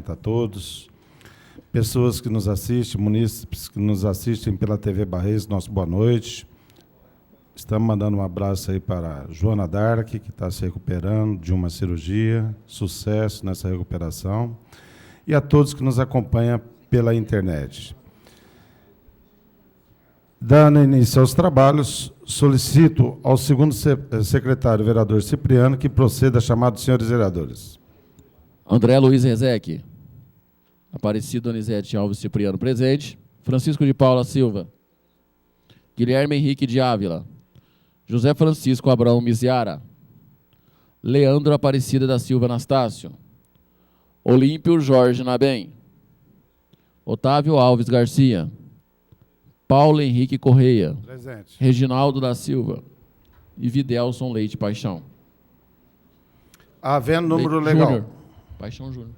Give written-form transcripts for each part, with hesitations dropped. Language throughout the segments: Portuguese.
cumprimento a todos. Pessoas que nos assistem, munícipes que nos assistem pela TV Barreiros, nosso boa noite. Estamos mandando um abraço aí para a Joana Dark, que está se recuperando de uma cirurgia. Sucesso nessa recuperação. E a todos que nos acompanham pela internet. Dando início aos trabalhos, solicito ao segundo secretário, vereador Cipriano, que proceda a chamar dos senhores vereadores. André Luiz Rezec. Aparecido Donizete Alves Cipriano, presente. Francisco de Paula Silva. Guilherme Henrique de Ávila. José Francisco Abraão Miziara. Leandro Aparecida da Silva Anastácio. Olímpio Jorge Nabem. Otávio Alves Garcia. Paulo Henrique Correia. Presente. Reginaldo da Silva. E Videlson Leite Paixão. Havendo número legal. Júnior. Paixão Júnior.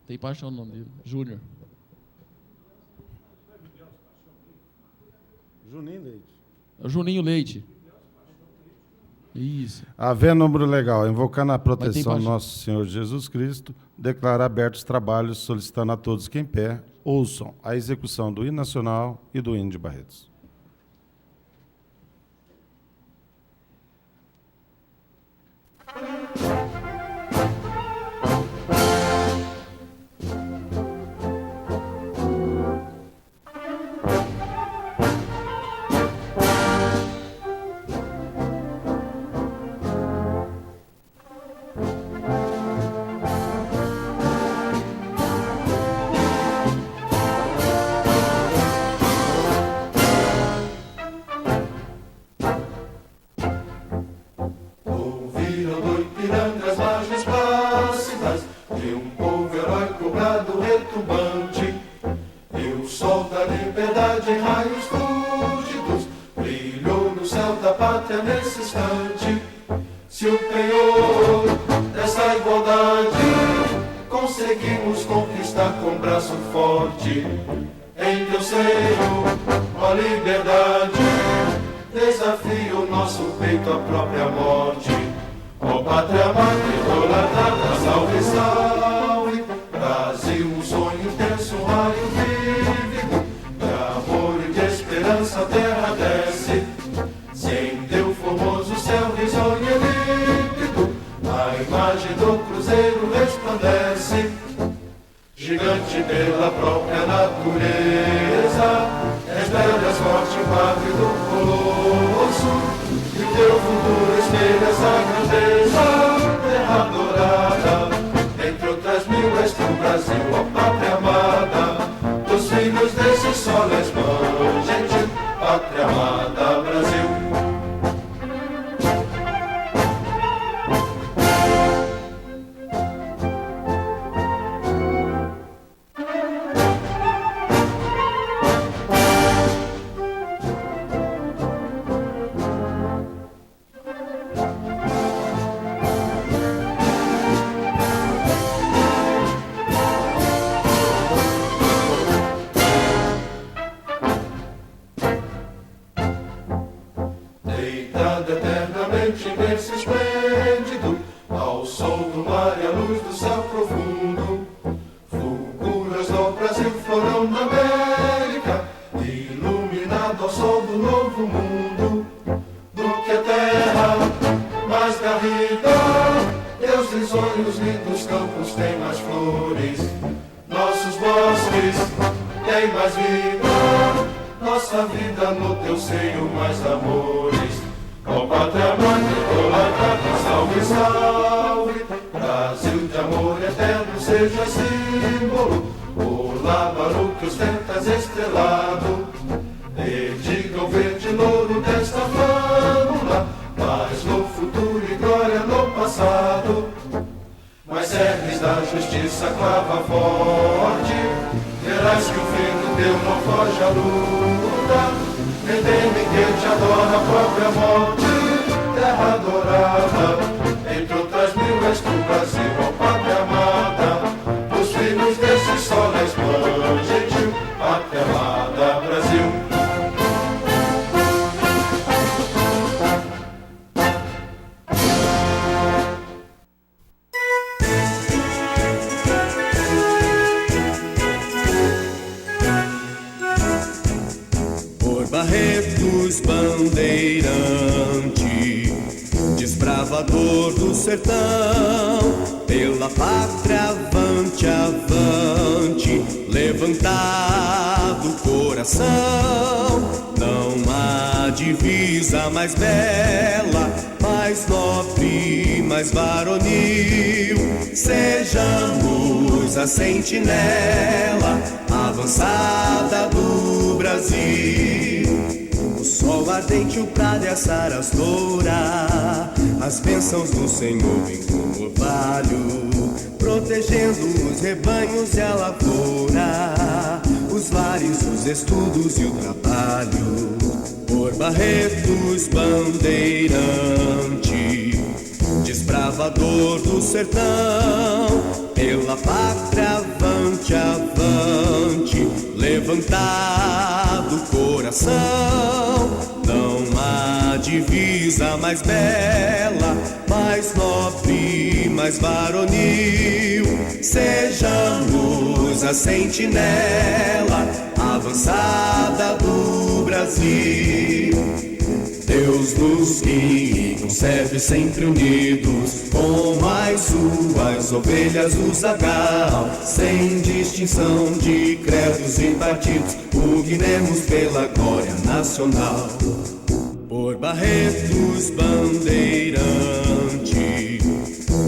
Tem Paixão no nome dele. Júnior. Juninho Leite. É o Juninho Leite. Isso. Havendo número legal, invocando a proteção do Paixão. nosso Senhor Jesus Cristo, declara abertos os trabalhos, solicitando a todos que em pé ouçam a execução do hino nacional e do hino de Barretos. Barretos, bandeirante, desbravador do sertão, pela pátria avante, avante, levantado o coração. Não há divisa mais bela, mais nobre, mais varonil. Sejamos a sentinela avançada do Brasil. O sol ardente, o prado e a sarastora, as bênçãos do Senhor vêm como orvalho, protegendo os rebanhos e a lavoura, os lares, os estudos e o trabalho. Por Barretos, bandeirante, desbravador do sertão, pela pátria avante, avante, levantado o coração. Não há divisa mais bela, mais nobre, mais varonil. Sejamos a sentinela avançada do Brasil. Deus nos guie e conserve sempre unidos, como as suas ovelhas o zagal, sem distinção de credos e partidos, pugnemos pela glória nacional. Por Barretos, bandeirante,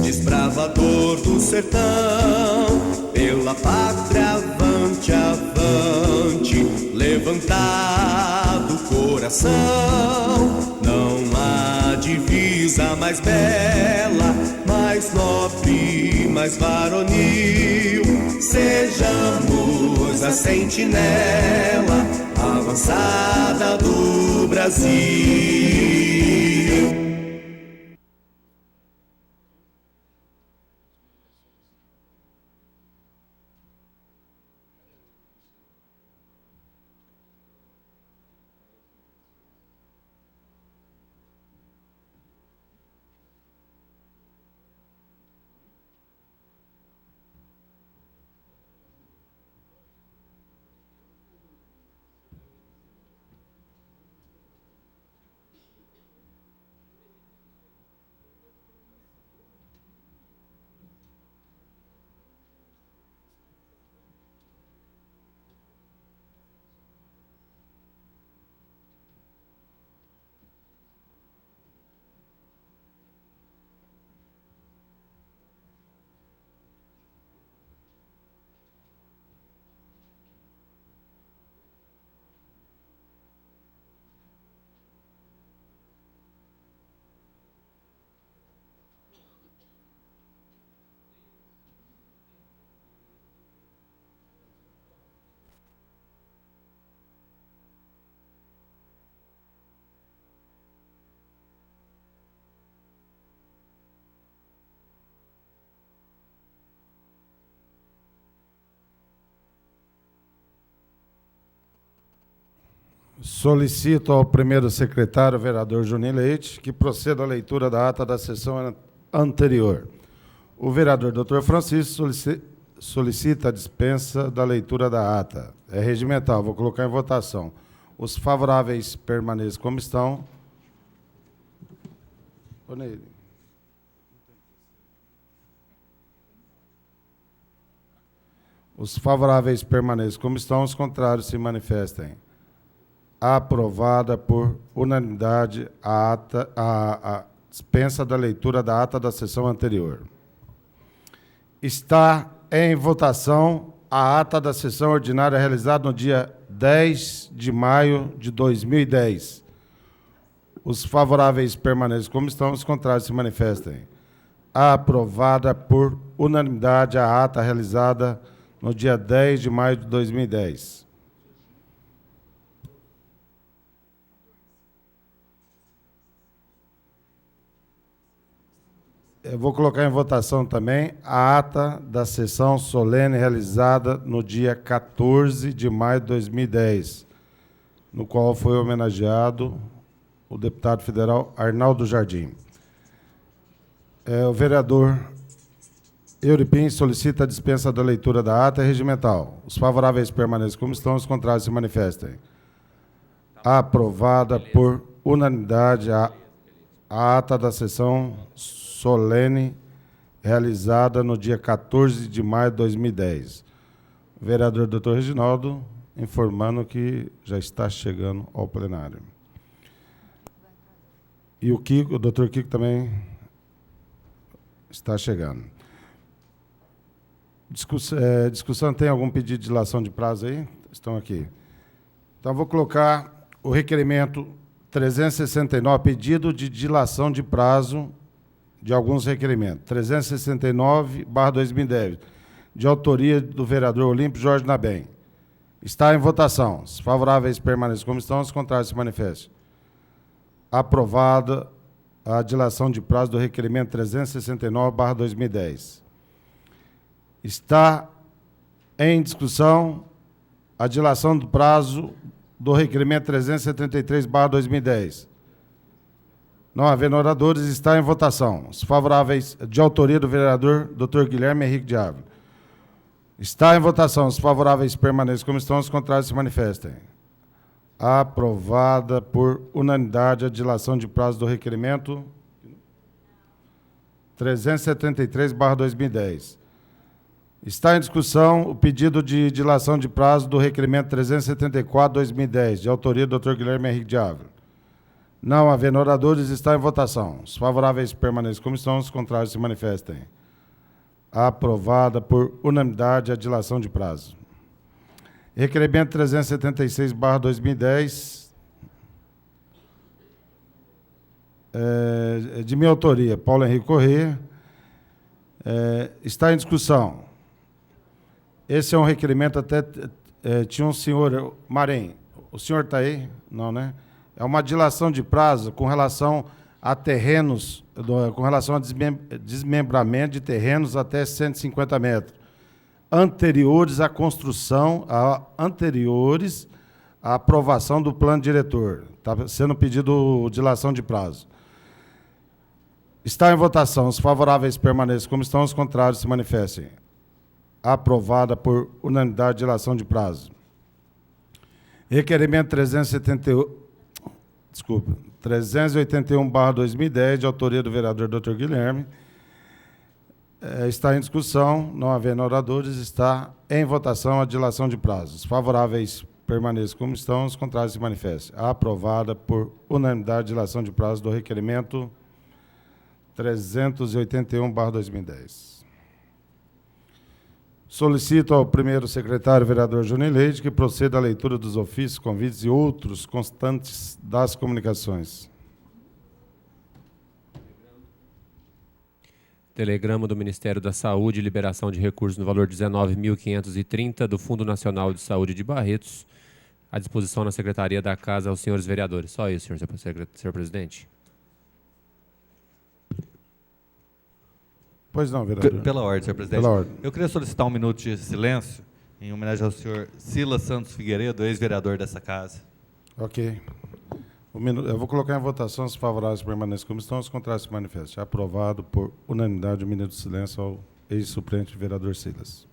desbravador do sertão, pela pátria avante, avante, levantado o coração. Não há divisa mais bela, mais nobre, mais varonil. Sejamos a sentinela avançada do Brasil. Solicito ao primeiro secretário, vereador Juninho Leite, que proceda à leitura da ata da sessão anterior. O vereador Dr. Francisco solicita a dispensa da leitura da ata. É regimental, vou colocar em votação. Os favoráveis permaneçam como estão. Os favoráveis permaneçam como estão, os contrários se manifestem. Aprovada por unanimidade a dispensa da leitura da ata da sessão anterior. Está em votação a ata da sessão ordinária realizada no dia 10 de maio de 2010. Os favoráveis permaneçam como estão, os contrários se manifestem. Aprovada por unanimidade a ata realizada no dia 10 de maio de 2010. Eu vou colocar em votação também a ata da sessão solene realizada no dia 14 de maio de 2010, no qual foi homenageado o deputado federal Arnaldo Jardim. O vereador Euripim solicita a dispensa da leitura da ata regimental. Os favoráveis permaneçam como estão, os contrários se manifestem. Aprovada por unanimidade a ata da sessão solene realizada no dia 14 de maio de 2010. O vereador Dr. Reginaldo informando que já está chegando ao plenário. E o Dr. Kiko também está chegando. Discussão, tem algum pedido de dilação de prazo aí? Estão aqui. Então, vou colocar o requerimento 369, pedido de dilação de prazo de alguns requerimentos. 369/2010, de autoria do vereador Olímpio Jorge Nabem. Está em votação. Os favoráveis permaneçam como estão, os contrários se manifestem. Aprovada a dilação de prazo do requerimento 369/2010. Está em discussão a dilação do prazo do requerimento 373/2010. Não havendo oradores, está em votação. Os favoráveis, de autoria do vereador Dr. Guilherme Henrique de Ávila. Está em votação. Os favoráveis permaneçam como estão, os contrários se manifestem. Aprovada por unanimidade a dilação de prazo do requerimento 373/2010. Está em discussão o pedido de dilação de prazo do requerimento 374/2010, de autoria do Dr. Guilherme Henrique de Ávila. Não havendo oradores, está em votação. Os favoráveis permaneçam como estão, os contrários se manifestem. Aprovada por unanimidade a dilação de prazo. Requerimento 376/2010, de minha autoria, Paulo Henrique Corrêa, está em discussão. Esse é um requerimento, até tinha um senhor, Marém, o senhor está aí? Não, né? É uma dilação de prazo com relação a terrenos, com relação a desmembramento de terrenos até 150 metros, anteriores à construção, anteriores à aprovação do plano diretor. Está sendo pedido dilação de prazo. Está em votação. Os favoráveis permaneçam como estão, os contrários se manifestem. Aprovada por unanimidade de dilação de prazo. Requerimento 381/2010, de autoria do vereador Dr. Guilherme. Está em discussão, não havendo oradores, está em votação a dilação de prazos. Os favoráveis permaneçam como estão, os contrários se manifestem. Aprovada por unanimidade a dilação de prazo do requerimento 381/2010. Solicito ao primeiro secretário, vereador Júnior Leite, que proceda à leitura dos ofícios, convites e outros constantes das comunicações. Telegrama do Ministério da Saúde, liberação de recursos no valor de 19.530 do Fundo Nacional de Saúde de Barretos, à disposição na Secretaria da Casa aos senhores vereadores. Só isso, senhor presidente. Pois não, vereador. Pela ordem, senhor presidente. Pela ordem. Eu queria solicitar um minuto de silêncio em homenagem ao senhor Silas Santos Figueiredo, ex-vereador dessa casa. Ok. Eu vou colocar em votação os favoráveis permanecem como estão, os contrários se manifestem. Aprovado por unanimidade, um minuto de silêncio ao ex-suplente vereador Silas.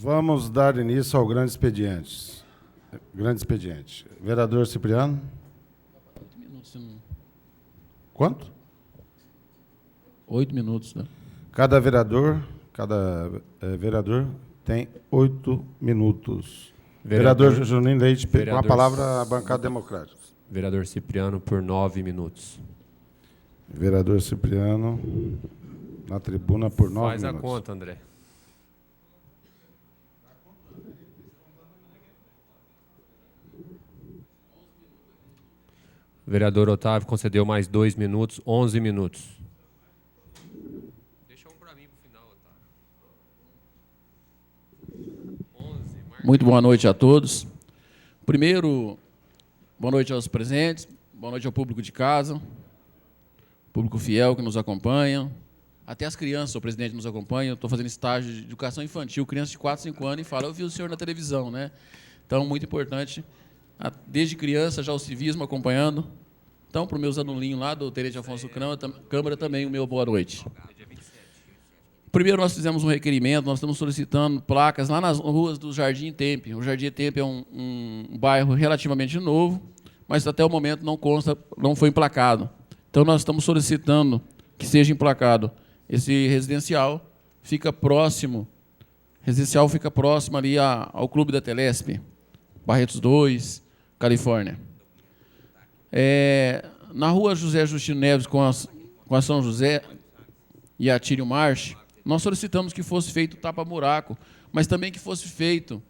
Vamos dar início ao grande expediente. Grande expediente. Vereador Cipriano. 8 minutos. Quanto? 8 minutos, né? Cada vereador tem 8 minutos. Vereador Juninho Leite, com a Vereador palavra a bancada democrática. Vereador Cipriano, por 9 minutos. Vereador Cipriano, na tribuna, por 9 Faz minutos. a conta, André. Vereador Otávio concedeu mais 2 minutos, 11 minutos. Deixa um para mim para o final, Otávio. Muito boa noite a todos. Primeiro, boa noite aos presentes, boa noite ao público de casa, público fiel que nos acompanha, até as crianças, o presidente nos acompanha. Eu estou fazendo estágio de educação infantil, crianças de 4, 5 anos, e fala, eu vi o senhor na televisão, né? Então, muito importante, desde criança, já o civismo acompanhando. Então, para os meus aluninhos lá do Tenente Afonso Câmara, também o meu boa noite. Primeiro, nós fizemos um requerimento, nós estamos solicitando placas lá nas ruas do Jardim Tempe. O Jardim Tempe é um bairro relativamente novo, mas até o momento não foi emplacado. Então, nós estamos solicitando que seja emplacado. Esse residencial fica próximo ali ao Clube da Telesp, Barretos 2, Califórnia. Na rua José Justino Neves, com a São José e a Tírio Marche, nós solicitamos que fosse feito tapa-buraco, mas também que fosse feito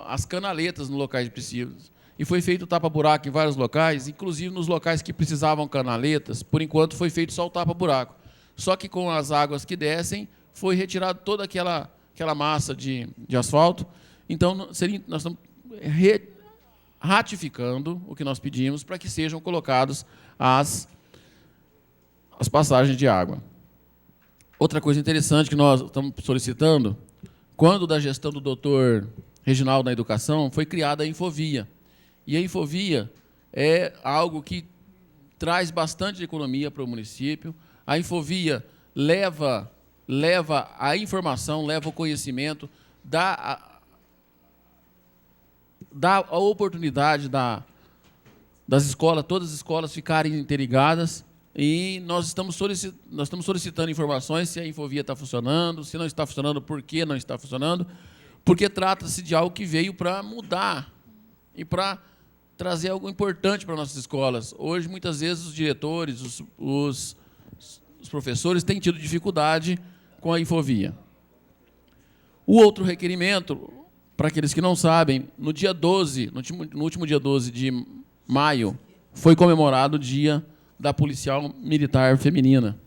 as canaletas nos locais precisos. E foi feito tapa-buraco em vários locais, inclusive nos locais que precisavam canaletas, por enquanto foi feito só o tapa-buraco. Só que com as águas que descem, foi retirado toda aquela massa de asfalto. Então, nós estamos ratificando o que nós pedimos para que sejam colocadas as passagens de água. Outra coisa interessante que nós estamos solicitando, quando da gestão do doutor Reginaldo na educação, foi criada a Infovia. E a Infovia é algo que traz bastante economia para o município. A Infovia leva a informação, leva o conhecimento, dá a oportunidade das escolas, todas as escolas ficarem interligadas, e nós estamos solicitando informações se a Infovia está funcionando, se não está funcionando, por que não está funcionando, porque trata-se de algo que veio para mudar e para trazer algo importante para nossas escolas. Hoje, muitas vezes, os diretores, os professores têm tido dificuldade com a Infovia. O outro requerimento, para aqueles que não sabem, no último dia 12 de maio, foi comemorado o Dia da Policial Militar Feminina.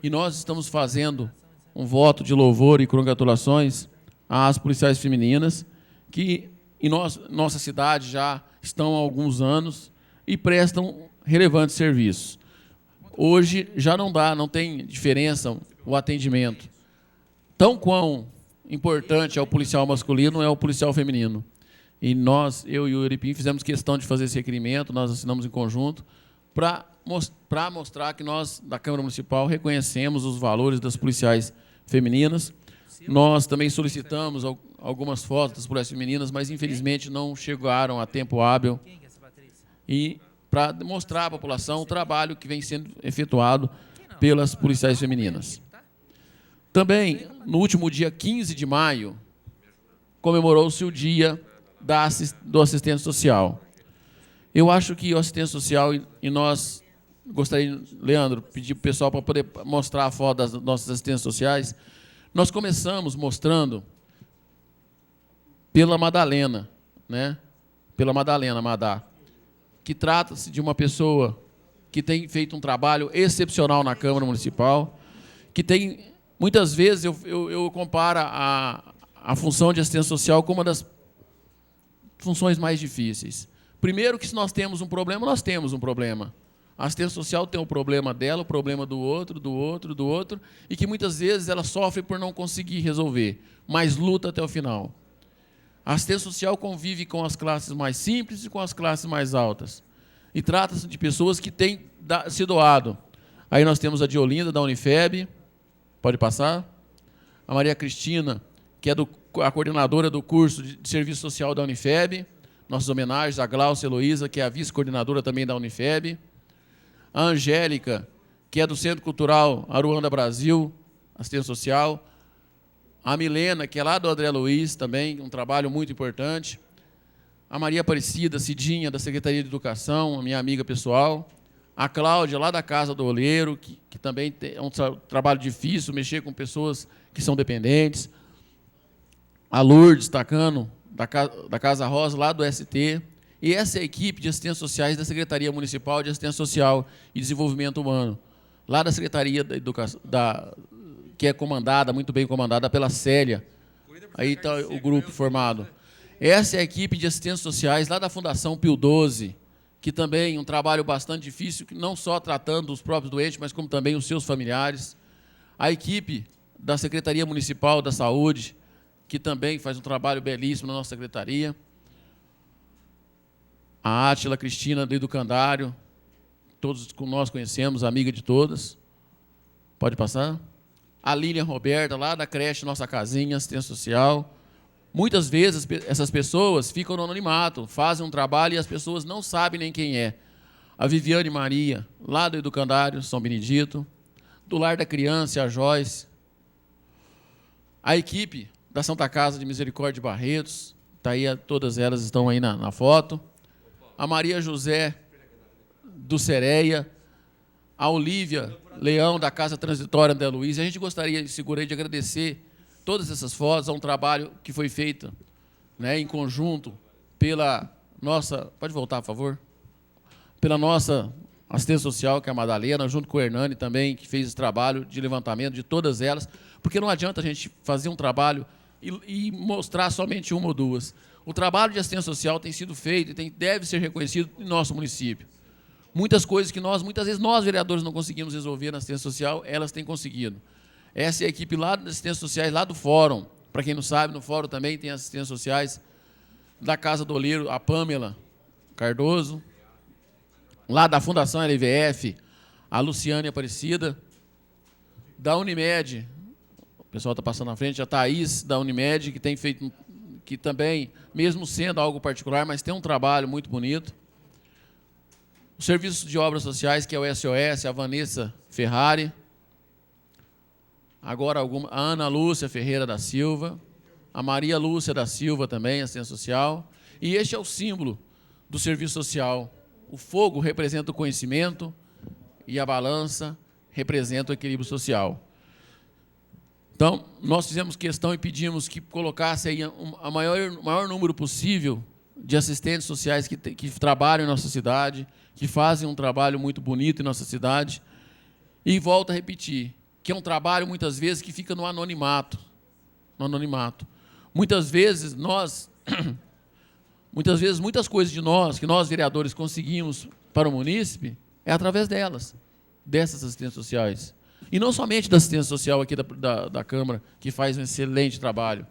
E nós estamos fazendo um voto de louvor e congratulações às policiais femininas, que em nossa cidade já estão há alguns anos e prestam relevantes serviços. Hoje já não tem diferença o atendimento. Tão quão importante é o policial masculino, é o policial feminino. E eu e o Euripim, fizemos questão de fazer esse requerimento, nós assinamos em conjunto, para mostrar que nós, da Câmara Municipal, reconhecemos os valores das policiais femininas. Nós também solicitamos algumas fotos das policiais femininas, mas, infelizmente, não chegaram a tempo hábil. E para mostrar à população o trabalho que vem sendo efetuado pelas policiais femininas. Também, no último dia 15 de maio, comemorou-se o Dia do Assistente Social. Eu acho que o assistente social, e nós gostaríamos, Leandro, pedir para o pessoal para poder mostrar a foto das nossas assistentes sociais. Nós começamos mostrando pela Madalena, né? Pela Madalena Madá, que trata-se de uma pessoa que tem feito um trabalho excepcional na Câmara Municipal, que tem, muitas vezes, eu comparo a função de assistente social como uma das funções mais difíceis. Primeiro, que se nós temos um problema, nós temos um problema. A assistente social tem o problema dela, o problema do outro, e que muitas vezes ela sofre por não conseguir resolver, mas luta até o final. A assistente social convive com as classes mais simples e com as classes mais altas. E trata-se de pessoas que têm se doado. Aí nós temos a Diolinda, da Unifeb, pode passar. A Maria Cristina, que é a coordenadora do curso de Serviço Social da Unifeb. nossas homenagens, a Glaucia Heloísa, que é a vice-coordenadora também da Unifeb, a Angélica, que é do Centro Cultural Aruanda Brasil, assistência social, a Milena, que é lá do André Luiz, também, um trabalho muito importante, a Maria Aparecida Cidinha, da Secretaria de Educação, a minha amiga pessoal, a Cláudia, lá da Casa do Oleiro, que também é um trabalho difícil, mexer com pessoas que são dependentes, a Lourdes Tacano, da Casa Rosa, lá do ST, e essa é a equipe de assistentes sociais da Secretaria Municipal de Assistência Social e Desenvolvimento Humano, lá da Secretaria da Educação, que é comandada, muito bem comandada pela Célia. Aí está o grupo formado. Essa é a equipe de assistentes sociais lá da Fundação Pio XII, que também é um trabalho bastante difícil, não só tratando os próprios doentes, mas como também os seus familiares. A equipe da Secretaria Municipal da Saúde, que também faz um trabalho belíssimo na nossa secretaria. A Átila Cristina, do Educandário, todos nós conhecemos, amiga de todas. Pode passar? A Lilian Roberta, lá da creche Nossa Casinha, assistência social. Muitas vezes essas pessoas ficam no anonimato, fazem um trabalho e as pessoas não sabem nem quem é. A Viviane Maria, lá do Educandário, São Benedito. Do Lar da Criança, a Joyce. A equipe da Santa Casa de Misericórdia de Barretos, tá aí, todas elas estão aí na foto. A Maria José, do Sereia. A Olívia Leão, da Casa Transitória André Luiz. A gente gostaria, segurei, de agradecer todas essas fotos, a um trabalho que foi feito, né, em conjunto pela nossa... Pode voltar, por favor? Pela nossa assistência social, que é a Madalena, junto com o Hernani também, que fez esse trabalho de levantamento de todas elas, porque não adianta a gente fazer um trabalho e mostrar somente uma ou duas. O trabalho de assistência social tem sido feito e deve ser reconhecido em nosso município. Muitas coisas que muitas vezes nós, vereadores, não conseguimos resolver na assistência social, elas têm conseguido. Essa é a equipe lá das assistências sociais, lá do Fórum. Para quem não sabe, no Fórum também tem assistências sociais da Casa do Oleiro, a Pâmela Cardoso, lá da Fundação LVF, a Luciane Aparecida, da Unimed, o pessoal está passando na frente, a Thaís, da Unimed, que tem feito, que também, mesmo sendo algo particular, mas tem um trabalho muito bonito. O Serviço de Obras Sociais, que é o SOS, a Vanessa Ferrari. Agora, a Ana Lúcia Ferreira da Silva, a Maria Lúcia da Silva também, assistência social. E este é o símbolo do serviço social. O fogo representa o conhecimento e a balança representa o equilíbrio social. Então, nós fizemos questão e pedimos que colocasse aí o maior número possível de assistentes sociais que trabalham em nossa cidade, que fazem um trabalho muito bonito em nossa cidade. E volto a repetir, que é um trabalho, muitas vezes, que fica no anonimato. No anonimato. Muitas vezes, muitas coisas de nós, que nós, vereadores, conseguimos para o munícipe, é através dessas assistências sociais. E não somente da assistência social aqui da Câmara, que faz um excelente trabalho,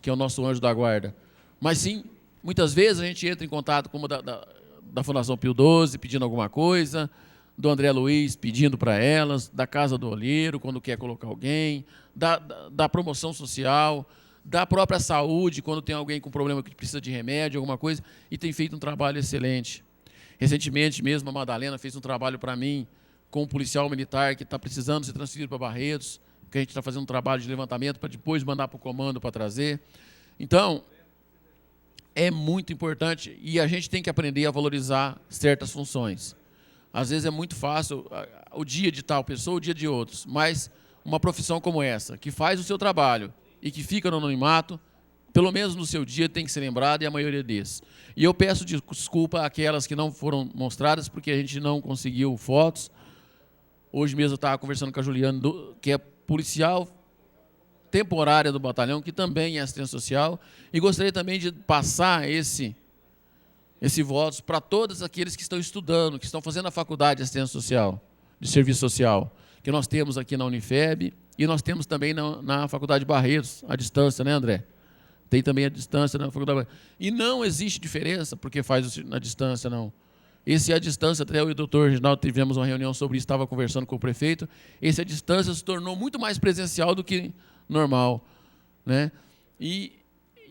que é o nosso anjo da guarda, mas sim, muitas vezes a gente entra em contato com da Fundação Pio XII, pedindo alguma coisa, do André Luiz pedindo para elas, da Casa do Oleiro, quando quer colocar alguém, da promoção social, da própria saúde, quando tem alguém com problema que precisa de remédio, alguma coisa, e tem feito um trabalho excelente. Recentemente mesmo a Madalena fez um trabalho para mim, com um policial militar que está precisando ser transferido para Barretos, que a gente está fazendo um trabalho de levantamento para depois mandar para o comando para trazer. Então, é muito importante e a gente tem que aprender a valorizar certas funções. Às vezes é muito fácil o dia de tal pessoa, o dia de outros, mas uma profissão como essa, que faz o seu trabalho e que fica no anonimato, pelo menos no seu dia tem que ser lembrada, e a maioria desses. E eu peço desculpa àquelas que não foram mostradas, porque a gente não conseguiu fotos. Hoje mesmo eu estava conversando com a Juliana, que é policial temporária do batalhão, que também é assistência social, e gostaria também de passar esse votos para todos aqueles que estão estudando, que estão fazendo a faculdade de assistência social, de serviço social, que nós temos aqui na Unifeb, e nós temos também na Faculdade de Barretos, à distância, né, André? Tem também a distância na Faculdade de Barretos. E não existe diferença, porque faz na distância, não. Esse é a distância, até eu e o doutor Reginaldo tivemos uma reunião sobre isso, estava conversando com o prefeito, esse a distância se tornou muito mais presencial do que normal, né? E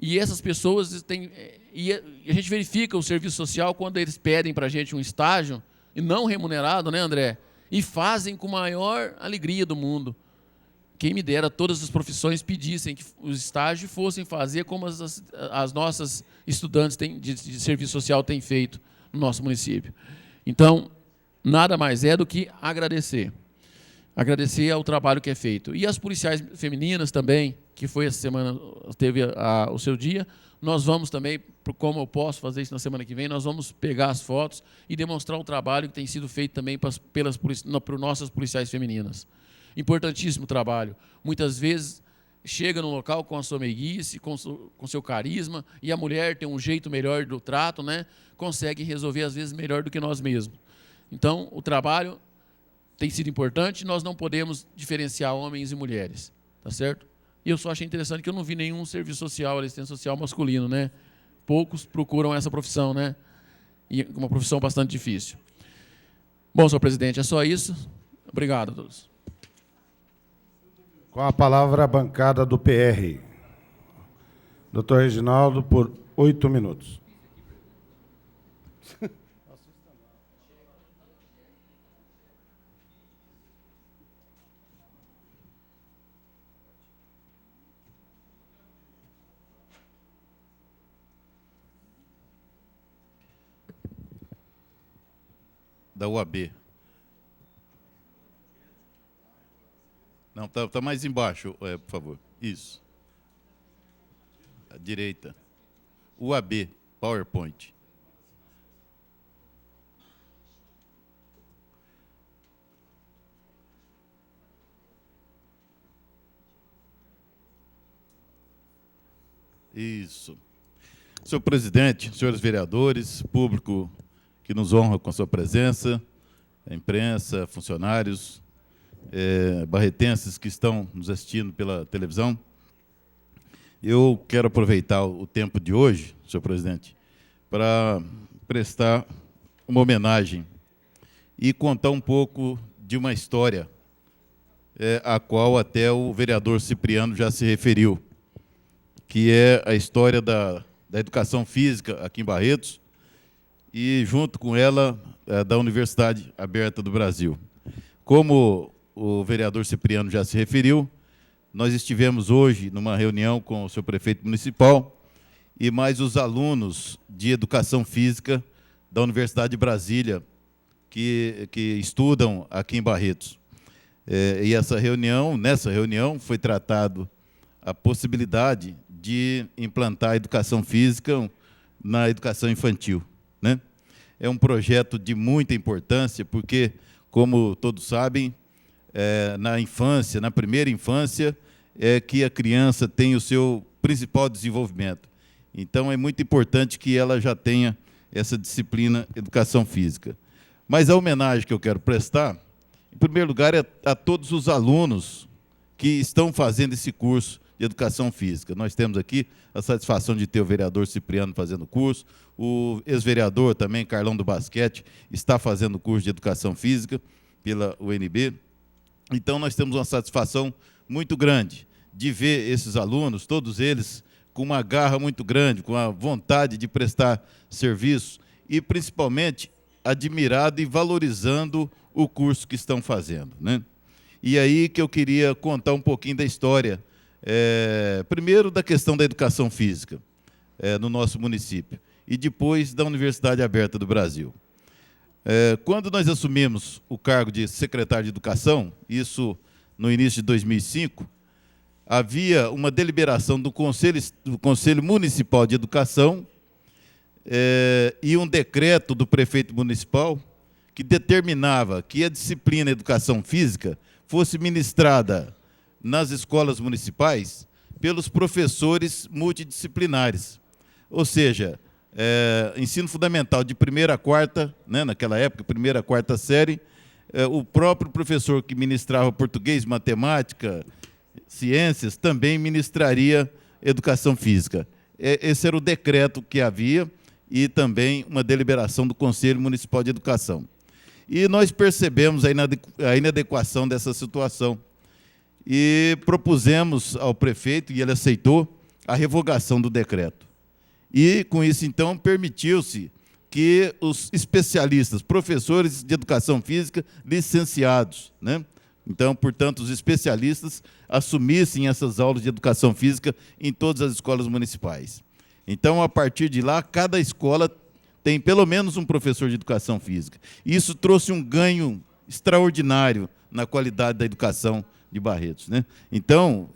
E essas pessoas têm... E a gente verifica o serviço social quando eles pedem para a gente um estágio, e não remunerado, né, André? E fazem com a maior alegria do mundo. Quem me dera todas as profissões pedissem que os estágios fossem fazer como as nossas estudantes de serviço social têm feito no nosso município. Então, nada mais é do que agradecer. Agradecer ao trabalho que é feito. E as policiais femininas também, que foi essa semana, teve o seu dia, nós vamos também, como eu posso fazer isso na semana que vem, nós vamos pegar as fotos e demonstrar o trabalho que tem sido feito também por nossas policiais femininas. Importantíssimo trabalho. Muitas vezes chega no local com a sua meiguice, com seu carisma, e a mulher tem um jeito melhor do trato, né? Consegue resolver, às vezes, melhor do que nós mesmos. Então, o trabalho tem sido importante, nós não podemos diferenciar homens e mulheres, tá certo? E eu só achei interessante que eu não vi nenhum serviço social, assistente social masculino, né? Poucos procuram essa profissão, né? E uma profissão bastante difícil. Bom, senhor presidente, é só isso. Obrigado a todos. Com a palavra a bancada do PR. Doutor Reginaldo, por 8 minutos. Da UAB. Não, tá mais embaixo, por favor. Isso. À direita. UAB, PowerPoint. Isso. Senhor presidente, senhores vereadores, público que nos honra com a sua presença, a imprensa, funcionários, barretenses que estão nos assistindo pela televisão. Eu quero aproveitar o tempo de hoje, senhor presidente, para prestar uma homenagem e contar um pouco de uma história a qual até o vereador Cipriano já se referiu, que é a história da educação física aqui em Barretos, e, junto com ela, da Universidade Aberta do Brasil. Como o vereador Cipriano já se referiu, nós estivemos hoje numa reunião com o seu prefeito municipal e mais os alunos de Educação Física da Universidade de Brasília, que estudam aqui em Barretos. E nessa reunião, foi tratado a possibilidade de implantar a Educação Física na educação infantil, né? É um projeto de muita importância, porque, como todos sabem, na infância, na primeira infância, é que a criança tem o seu principal desenvolvimento. Então, é muito importante que ela já tenha essa disciplina Educação Física. Mas a homenagem que eu quero prestar, em primeiro lugar, é a todos os alunos que estão fazendo esse curso de Educação Física. Nós temos aqui a satisfação de ter o vereador Cipriano fazendo o curso, o ex-vereador também, Carlão do Basquete, está fazendo o curso de Educação Física pela UNB. Então, nós temos uma satisfação muito grande de ver esses alunos, todos eles, com uma garra muito grande, com a vontade de prestar serviço e, principalmente, admirado e valorizando o curso que estão fazendo, né? E aí que eu queria contar um pouquinho da história, primeiro da questão da educação física no nosso município e depois da Universidade Aberta do Brasil. Quando nós assumimos o cargo de secretário de Educação, isso no início de 2005, havia uma deliberação do Conselho Municipal de Educação e um decreto do prefeito municipal que determinava que a disciplina Educação Física fosse ministrada nas escolas municipais pelos professores multidisciplinares. Ou seja, ensino fundamental de primeira a quarta, né, naquela época, primeira a quarta série, o próprio professor que ministrava português, matemática, ciências, também ministraria educação física. Esse era o decreto que havia e também uma deliberação do Conselho Municipal de Educação. E nós percebemos a inadequação dessa situação e propusemos ao prefeito, e ele aceitou, a revogação do decreto. E, com isso, então, permitiu-se que os especialistas, professores de educação física, licenciados, né? Então, portanto, os especialistas assumissem essas aulas de educação física em todas as escolas municipais. Então, a partir de lá, cada escola tem pelo menos um professor de educação física. Isso trouxe um ganho extraordinário na qualidade da educação de Barretos, né? Então,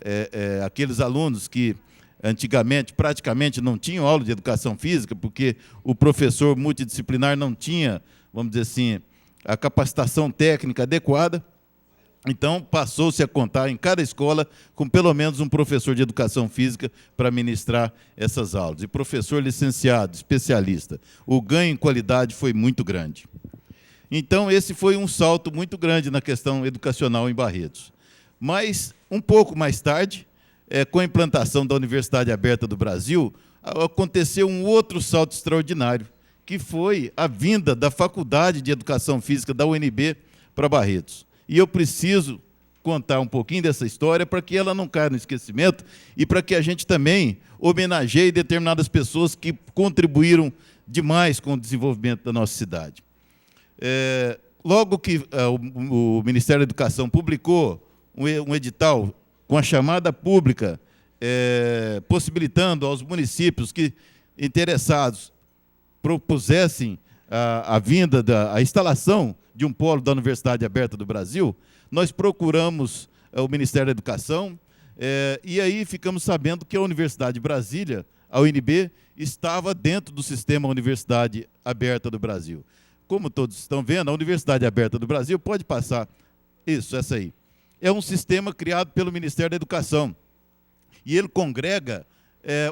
aqueles alunos que antigamente praticamente não tinham aula de educação física, porque o professor multidisciplinar não tinha, vamos dizer assim, a capacitação técnica adequada. Então, passou-se a contar em cada escola com pelo menos um professor de educação física para ministrar essas aulas. E professor licenciado, especialista. O ganho em qualidade foi muito grande. Então, esse foi um salto muito grande na questão educacional em Barretos. Mas, um pouco mais tarde, com a implantação da Universidade Aberta do Brasil, aconteceu um outro salto extraordinário, que foi a vinda da Faculdade de Educação Física da UNB para Barretos. E eu preciso contar um pouquinho dessa história para que ela não caia no esquecimento e para que a gente também homenageie determinadas pessoas que contribuíram demais com o desenvolvimento da nossa cidade. Logo que o Ministério da Educação publicou um edital com a chamada pública, possibilitando aos municípios que interessados propusessem a instalação de um polo da Universidade Aberta do Brasil, nós procuramos o Ministério da Educação, e aí ficamos sabendo que a Universidade de Brasília, a UNB, estava dentro do sistema Universidade Aberta do Brasil. Como todos estão vendo, a Universidade Aberta do Brasil, pode passar, isso, essa aí, é um sistema criado pelo Ministério da Educação, e ele congrega,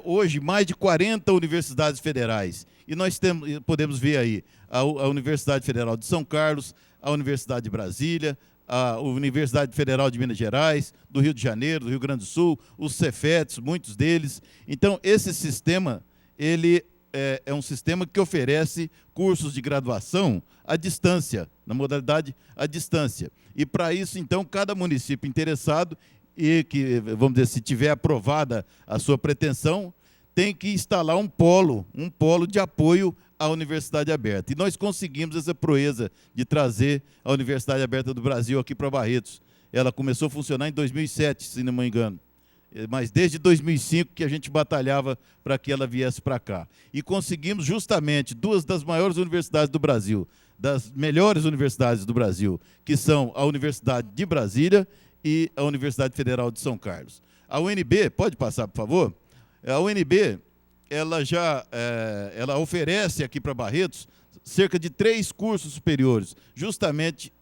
hoje, mais de 40 universidades federais. E nós podemos ver aí a Universidade Federal de São Carlos, a Universidade de Brasília, a Universidade Federal de Minas Gerais, do Rio de Janeiro, do Rio Grande do Sul, os Cefetes, muitos deles. Então, esse sistema, ele é um sistema que oferece cursos de graduação à distância, na modalidade à distância. E, para isso, então, cada município interessado e que, vamos dizer, se tiver aprovada a sua pretensão, tem que instalar um polo de apoio à Universidade Aberta. E nós conseguimos essa proeza de trazer a Universidade Aberta do Brasil aqui para Barretos. Ela começou a funcionar em 2007, se não me engano. Mas desde 2005 que a gente batalhava para que ela viesse para cá. E conseguimos justamente duas das maiores universidades do Brasil, das melhores universidades do Brasil, que são a Universidade de Brasília e a Universidade Federal de São Carlos. A UNB, pode passar, por favor? A UNB, ela oferece aqui para Barretos cerca de 3 cursos superiores, justamente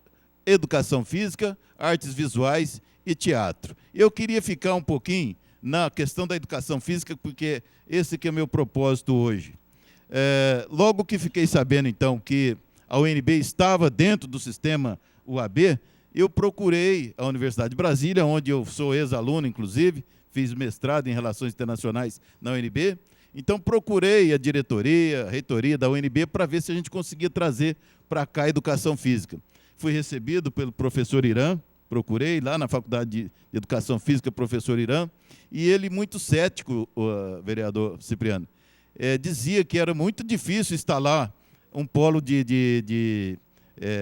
Educação Física, Artes Visuais e Teatro. Eu queria ficar um pouquinho na questão da Educação Física, porque esse que é o meu propósito hoje. Logo que fiquei sabendo, então, que a UNB estava dentro do sistema UAB, eu procurei a Universidade de Brasília, onde eu sou ex-aluno, inclusive, fiz mestrado em Relações Internacionais na UNB. Então, procurei a diretoria, a reitoria da UNB para ver se a gente conseguia trazer para cá a Educação Física. Fui recebido pelo professor Irã, procurei lá na Faculdade de Educação Física, professor Irã, e ele, muito cético, o vereador Cipriano, dizia que era muito difícil instalar um polo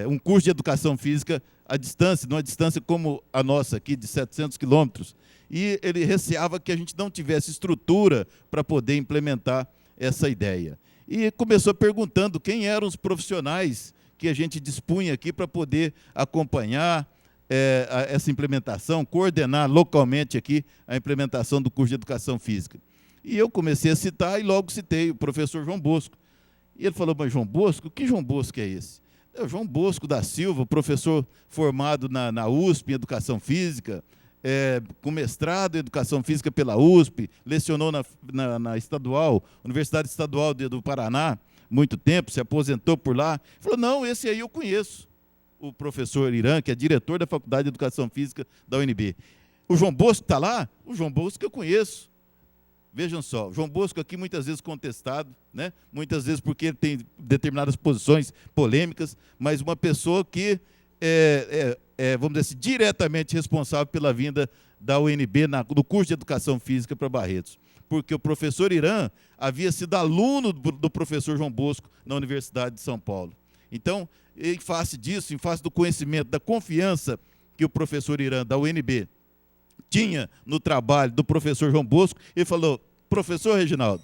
um curso de Educação Física à distância, numa distância como a nossa aqui, de 700 quilômetros, e ele receava que a gente não tivesse estrutura para poder implementar essa ideia. E começou perguntando quem eram os profissionais que a gente dispunha aqui para poder acompanhar essa implementação, coordenar localmente aqui a implementação do curso de Educação Física. E eu comecei a citar e logo citei o professor João Bosco. E ele falou, mas João Bosco? Que João Bosco é esse? É o João Bosco da Silva, professor formado na USP em Educação Física, com mestrado em Educação Física pela USP, lecionou na Estadual, Universidade Estadual do Paraná, muito tempo, se aposentou por lá. Ele falou, não, esse aí eu conheço, o professor Irã, que é diretor da Faculdade de Educação Física da UNB. O João Bosco está lá? O João Bosco eu conheço. Vejam só, o João Bosco aqui muitas vezes contestado, né? Muitas vezes porque ele tem determinadas posições polêmicas, mas uma pessoa que vamos dizer assim, diretamente responsável pela vinda da UNB no curso de Educação Física para Barretos, porque o professor Irã havia sido aluno do professor João Bosco na Universidade de São Paulo. Então, em face disso, em face do conhecimento, da confiança que o professor Irã da UNB tinha no trabalho do professor João Bosco, ele falou: professor Reginaldo,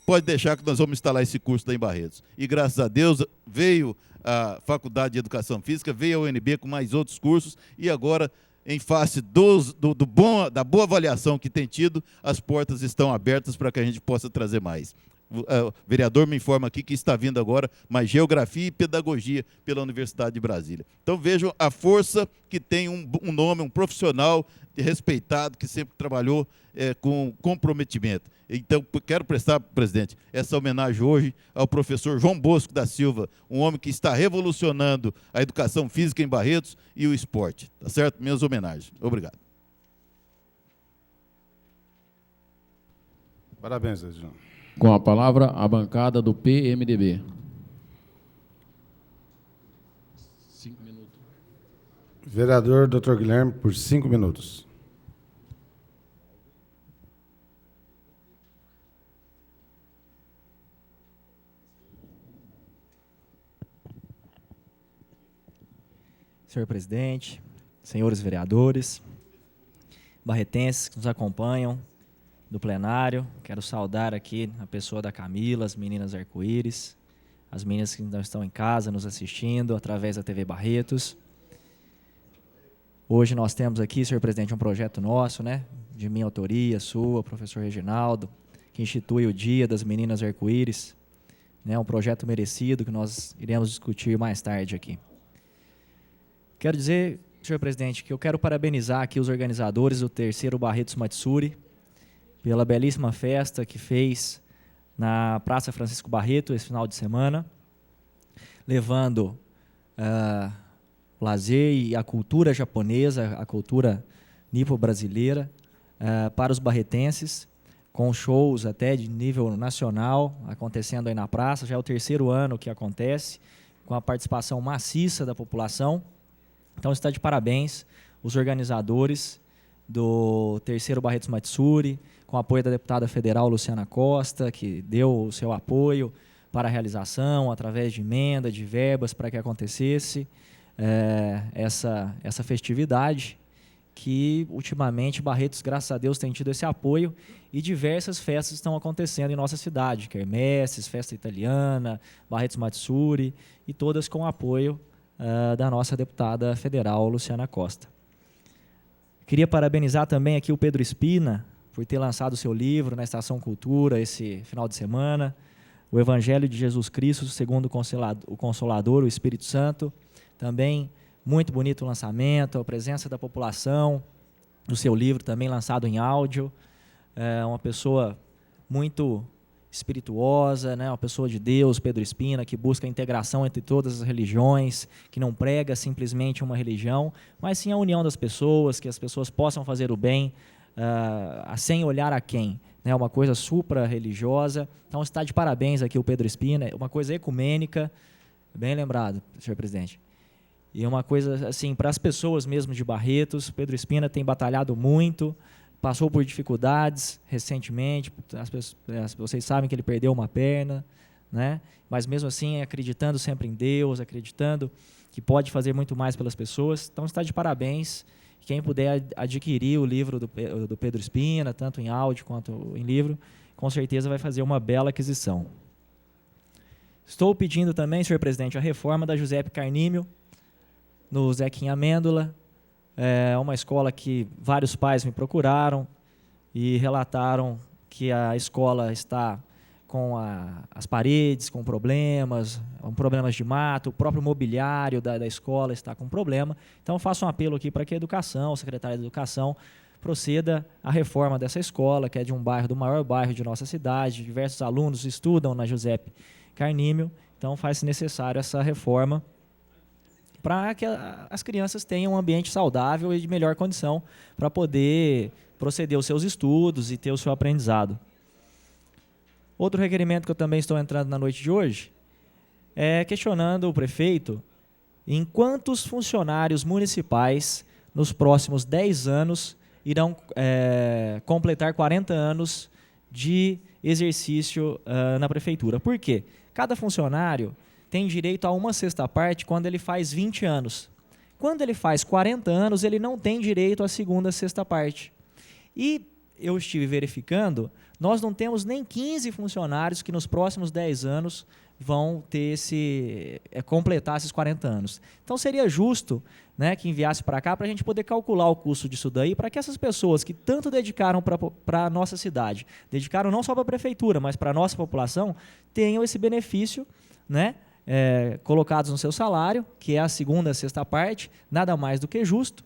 pode deixar que nós vamos instalar esse curso lá em Barretos. E graças a Deus veio a Faculdade de Educação Física, veio a UNB com mais outros cursos, e agora, em face da boa avaliação que tem tido, as portas estão abertas para que a gente possa trazer mais. O vereador me informa aqui que está vindo agora mais Geografia e Pedagogia pela Universidade de Brasília. Então vejam a força que tem um nome, um profissional respeitado, que sempre trabalhou com comprometimento. Então, quero prestar, presidente, essa homenagem hoje ao professor João Bosco da Silva, um homem que está revolucionando a educação física em Barretos e o esporte. Tá certo? Minhas homenagens. Obrigado. Parabéns, Reginaldo. Com a palavra, a bancada do PMDB. 5 minutos. Vereador Dr. Guilherme, por 5 minutos. Senhor presidente, senhores vereadores, barretenses que nos acompanham do plenário, quero saudar aqui a pessoa da Camila, as meninas arco-íris, as meninas que ainda estão em casa nos assistindo através da TV Barretos. Hoje nós temos aqui, senhor presidente, um projeto nosso, né, de minha autoria, sua, professor Reginaldo, que institui o Dia das Meninas Arco-íris, né, um projeto merecido que nós iremos discutir mais tarde aqui. Quero dizer, senhor presidente, que eu quero parabenizar aqui os organizadores do 3º Barretos Matsuri pela belíssima festa que fez na Praça Francisco Barreto esse final de semana, levando o lazer e a cultura japonesa, a cultura nipo-brasileira, para os barretenses, com shows até de nível nacional acontecendo aí na praça. Já é o 3º ano que acontece, com a participação maciça da população. Então está de parabéns os organizadores do 3º Barretos Matsuri, com o apoio da deputada federal Luciana Costa, que deu o seu apoio para a realização, através de emenda, de verbas, para que acontecesse essa festividade, que ultimamente Barretos, graças a Deus, tem tido esse apoio, e diversas festas estão acontecendo em nossa cidade, quermesses, festa italiana, Barretos Matsuri, e todas com o apoio da nossa deputada federal, Luciana Costa. Queria parabenizar também aqui o Pedro Espina, por ter lançado o seu livro na Estação Cultura esse final de semana, o Evangelho de Jesus Cristo, segundo o Consolador, o Espírito Santo. Também muito bonito o lançamento, a presença da população, o seu livro também lançado em áudio. É uma pessoa muito espirituosa, né? Uma pessoa de Deus, Pedro Espina, que busca a integração entre todas as religiões, que não prega simplesmente uma religião, mas sim a união das pessoas, que as pessoas possam fazer o bem sem olhar a quem, né? Uma coisa supra-religiosa. Então está de parabéns aqui o Pedro Espina, uma coisa ecumênica, bem lembrado, senhor presidente. E uma coisa assim, para as pessoas mesmo de Barretos, Pedro Espina tem batalhado muito, passou por dificuldades recentemente, vocês sabem que ele perdeu uma perna, né? Mas mesmo assim acreditando sempre em Deus, acreditando que pode fazer muito mais pelas pessoas. Então está de parabéns. Quem puder adquirir o livro do Pedro Espina, tanto em áudio quanto em livro, com certeza vai fazer uma bela aquisição. Estou pedindo também, senhor presidente, a reforma da Giuseppe Carnímio, no Zequinha Amêndola. É uma escola que vários pais me procuraram e relataram que a escola está com as paredes com problemas de mato, o próprio mobiliário da escola está com problema. Então, eu faço um apelo aqui para que a educação, o secretário de Educação, proceda à reforma dessa escola, que é de um bairro, do maior bairro de nossa cidade. Diversos alunos estudam na Giuseppe Carnímio, então faz-se necessário essa reforma para que as crianças tenham um ambiente saudável e de melhor condição para poder proceder aos seus estudos e ter o seu aprendizado. Outro requerimento que eu também estou entrando na noite de hoje é questionando o prefeito em quantos funcionários municipais nos próximos 10 anos irão completar 40 anos de exercício na prefeitura. Por quê? Cada funcionário tem direito a uma sexta parte quando ele faz 20 anos. Quando ele faz 40 anos, ele não tem direito à segunda sexta parte. E eu estive verificando, nós não temos nem 15 funcionários que nos próximos 10 anos vão ter completar esses 40 anos. Então seria justo, né, que enviasse para cá para a gente poder calcular o custo disso daí, para que essas pessoas que tanto dedicaram para a nossa cidade, dedicaram não só para a prefeitura, mas para a nossa população, tenham esse benefício, né, colocados no seu salário, que é a segunda sexta parte, nada mais do que justo.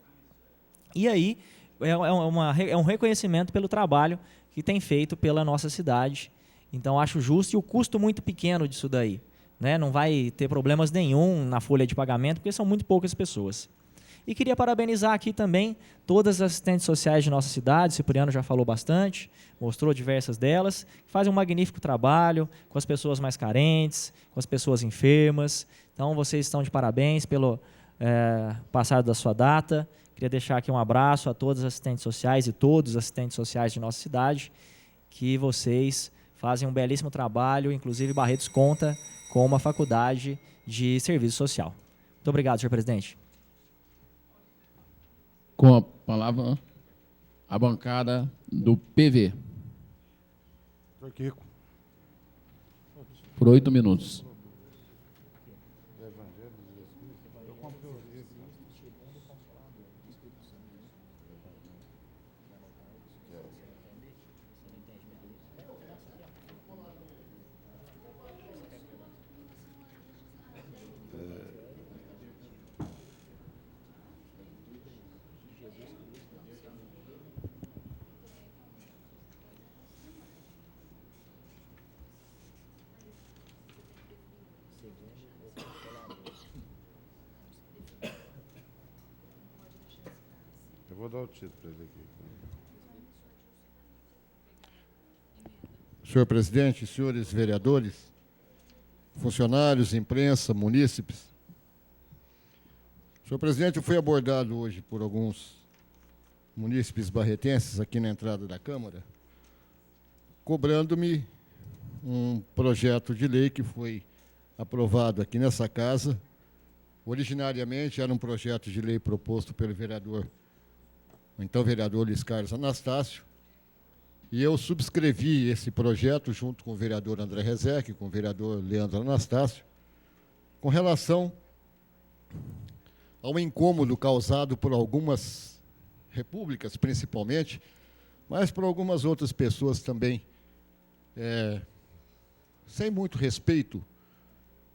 E aí é um reconhecimento pelo trabalho que tem feito pela nossa cidade. Então, acho justo e o custo muito pequeno disso daí, né? Não vai ter problemas nenhum na folha de pagamento, porque são muito poucas pessoas. E queria parabenizar aqui também todas as assistentes sociais de nossa cidade, o Cipriano já falou bastante, mostrou diversas delas, que fazem um magnífico trabalho com as pessoas mais carentes, com as pessoas enfermas. Então, vocês estão de parabéns pelo passado da sua data. Queria deixar aqui um abraço a todas as assistentes sociais e todos os assistentes sociais de nossa cidade, que vocês fazem um belíssimo trabalho, inclusive Barretos conta com uma faculdade de serviço social. Muito obrigado, senhor presidente. Com a palavra, a bancada do PV. Por 8 minutos. Eu vou dar o título para ele aqui. Senhor presidente, senhores vereadores, funcionários, imprensa, munícipes. Senhor presidente, eu fui abordado hoje por alguns munícipes barretenses aqui na entrada da Câmara, cobrando-me um projeto de lei que foi aprovado aqui nessa casa. Originariamente era um projeto de lei proposto pelo vereador, então vereador Luiz Carlos Anastácio, e eu subscrevi esse projeto junto com o vereador André Rezec, com o vereador Leandro Anastácio, com relação ao incômodo causado por algumas repúblicas, principalmente, mas por algumas outras pessoas também, sem muito respeito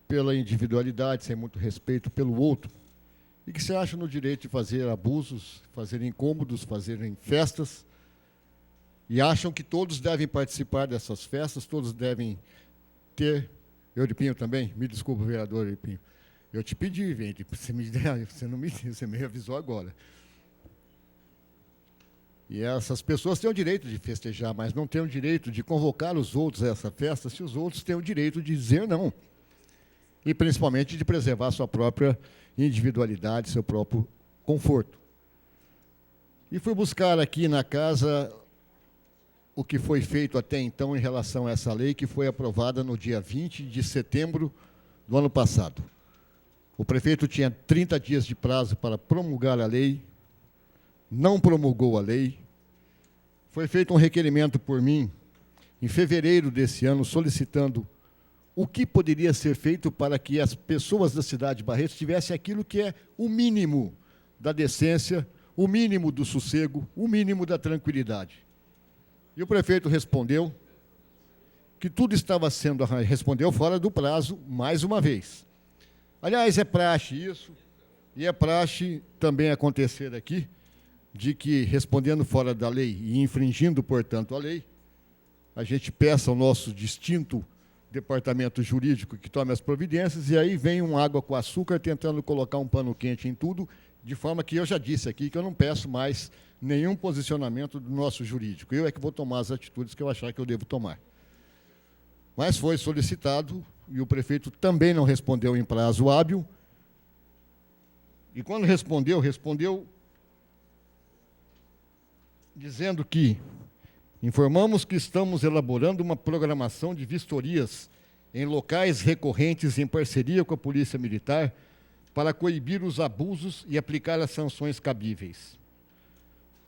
pela individualidade, sem muito respeito pelo outro, e que se acham no direito de fazer abusos, fazer incômodos, fazerem festas, e acham que todos devem participar dessas festas, todos devem ter... Euripinho também? Me desculpa, vereador Euripinho. Eu te pedi, gente, você me avisou agora. E essas pessoas têm o direito de festejar, mas não têm o direito de convocar os outros a essa festa, se os outros têm o direito de dizer não. E, principalmente, de preservar sua própria individualidade, seu próprio conforto. E fui buscar aqui na casa o que foi feito até então em relação a essa lei, que foi aprovada no dia 20 de setembro do ano passado. O prefeito tinha 30 dias de prazo para promulgar a lei, não promulgou a lei. Foi feito um requerimento por mim, em fevereiro desse ano, solicitando o que poderia ser feito para que as pessoas da cidade de Barretos tivessem aquilo que é o mínimo da decência, o mínimo do sossego, o mínimo da tranquilidade. E o prefeito respondeu que tudo estava sendo... Respondeu fora do prazo, mais uma vez. Aliás, é praxe isso, e é praxe também acontecer aqui, de que, respondendo fora da lei e infringindo, portanto, a lei, a gente peça ao nosso distinto departamento jurídico que tome as providências, e aí vem um água com açúcar tentando colocar um pano quente em tudo, de forma que eu já disse aqui que eu não peço mais nenhum posicionamento do nosso jurídico. Eu é que vou tomar as atitudes que eu achar que eu devo tomar. Mas foi solicitado, e o prefeito também não respondeu em prazo hábil, e quando respondeu dizendo que informamos que estamos elaborando uma programação de vistorias em locais recorrentes em parceria com a Polícia Militar para coibir os abusos e aplicar as sanções cabíveis.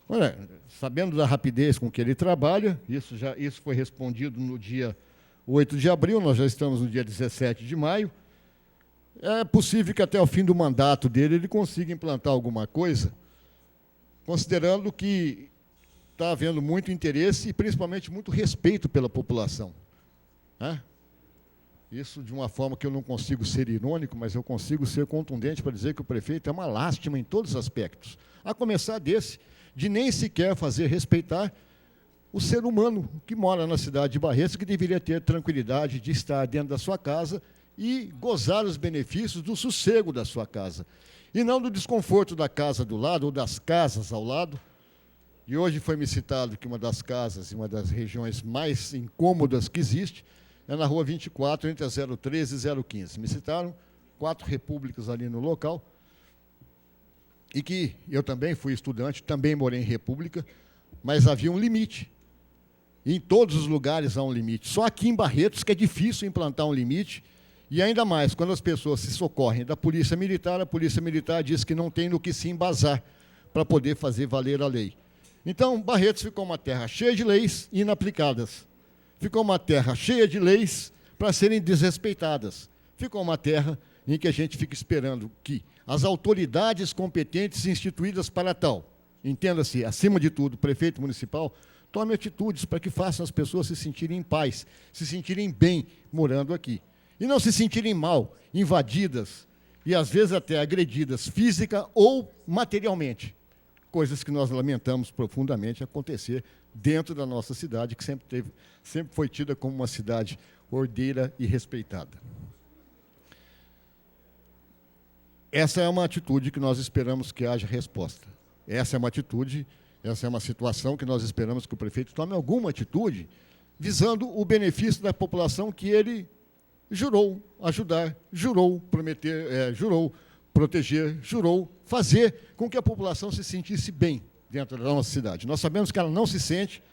Olha, sabendo da rapidez com que ele trabalha, isso foi respondido no dia 8 de abril, nós já estamos no dia 17 de maio, é possível que até o fim do mandato dele ele consiga implantar alguma coisa, considerando que está havendo muito interesse e principalmente muito respeito pela população. Isso de uma forma que eu não consigo ser irônico, mas eu consigo ser contundente para dizer que o prefeito é uma lástima em todos os aspectos. A começar desse, de nem sequer fazer respeitar o ser humano que mora na cidade de Barretos, que deveria ter tranquilidade de estar dentro da sua casa e gozar os benefícios do sossego da sua casa. E não do desconforto da casa do lado ou das casas ao lado. E hoje foi me citado que uma das casas e uma das regiões mais incômodas que existe é na Rua 24, entre a 013 e 015. Me citaram 4 repúblicas ali no local, e que eu também fui estudante, também morei em república, mas havia um limite. E em todos os lugares há um limite. Só aqui em Barretos que é difícil implantar um limite, e ainda mais, quando as pessoas se socorrem da Polícia Militar, a Polícia Militar diz que não tem no que se embasar para poder fazer valer a lei. Então, Barretos ficou uma terra cheia de leis inaplicadas. Ficou uma terra cheia de leis para serem desrespeitadas. Ficou uma terra em que a gente fica esperando que as autoridades competentes instituídas para tal, entenda-se, acima de tudo, o prefeito municipal, tome atitudes para que façam as pessoas se sentirem em paz, se sentirem bem morando aqui. E não se sentirem mal, invadidas e, às vezes, até agredidas física ou materialmente. Coisas que nós lamentamos profundamente acontecer dentro da nossa cidade, que sempre foi tida como uma cidade ordeira e respeitada. Essa é uma atitude que nós esperamos que haja resposta. Essa é uma atitude, essa é uma situação que nós esperamos que o prefeito tome alguma atitude visando o benefício da população que ele jurou ajudar, jurou prometer, jurou proteger, jurou fazer com que a população se sentisse bem dentro da nossa cidade. Nós sabemos que ela não se sente,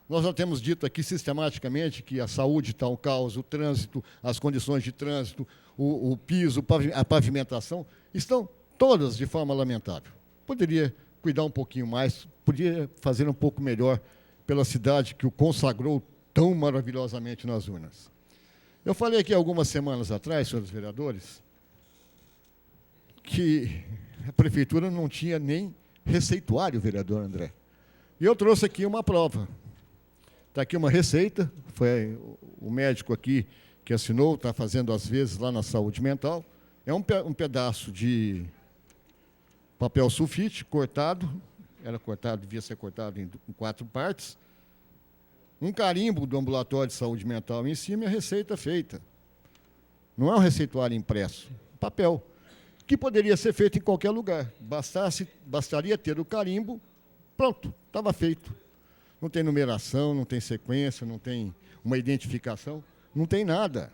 nós já temos dito aqui sistematicamente que a saúde está um caos, o trânsito, as condições de trânsito, o piso, a pavimentação, estão todas de forma lamentável. Poderia cuidar um pouquinho mais, poderia fazer um pouco melhor pela cidade que o consagrou tão maravilhosamente nas urnas. Eu falei aqui algumas semanas atrás, senhores vereadores, que a prefeitura não tinha nem receituário, vereador André. E eu trouxe aqui uma prova. Está aqui uma receita, foi o médico aqui que assinou, está fazendo às vezes lá na saúde mental. É um pedaço de papel sulfite cortado, devia ser cortado em 4 partes, um carimbo do ambulatório de saúde mental em cima e a receita feita. Não é um receituário impresso, papel, que poderia ser feito em qualquer lugar. Bastaria ter o carimbo, pronto, estava feito. Não tem numeração, não tem sequência, não tem uma identificação, não tem nada.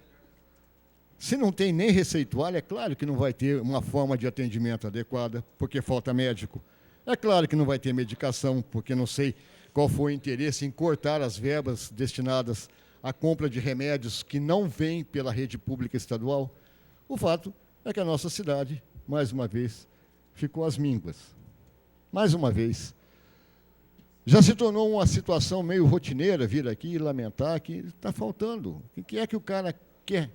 Se não tem nem receituário, é claro que não vai ter uma forma de atendimento adequada, porque falta médico. É claro que não vai ter medicação, porque não sei qual foi o interesse em cortar as verbas destinadas à compra de remédios que não vêm pela rede pública estadual. O fato é que a nossa cidade, mais uma vez, ficou às mínguas. Mais uma vez. Já se tornou uma situação meio rotineira vir aqui e lamentar que está faltando. O que é que o cara quer?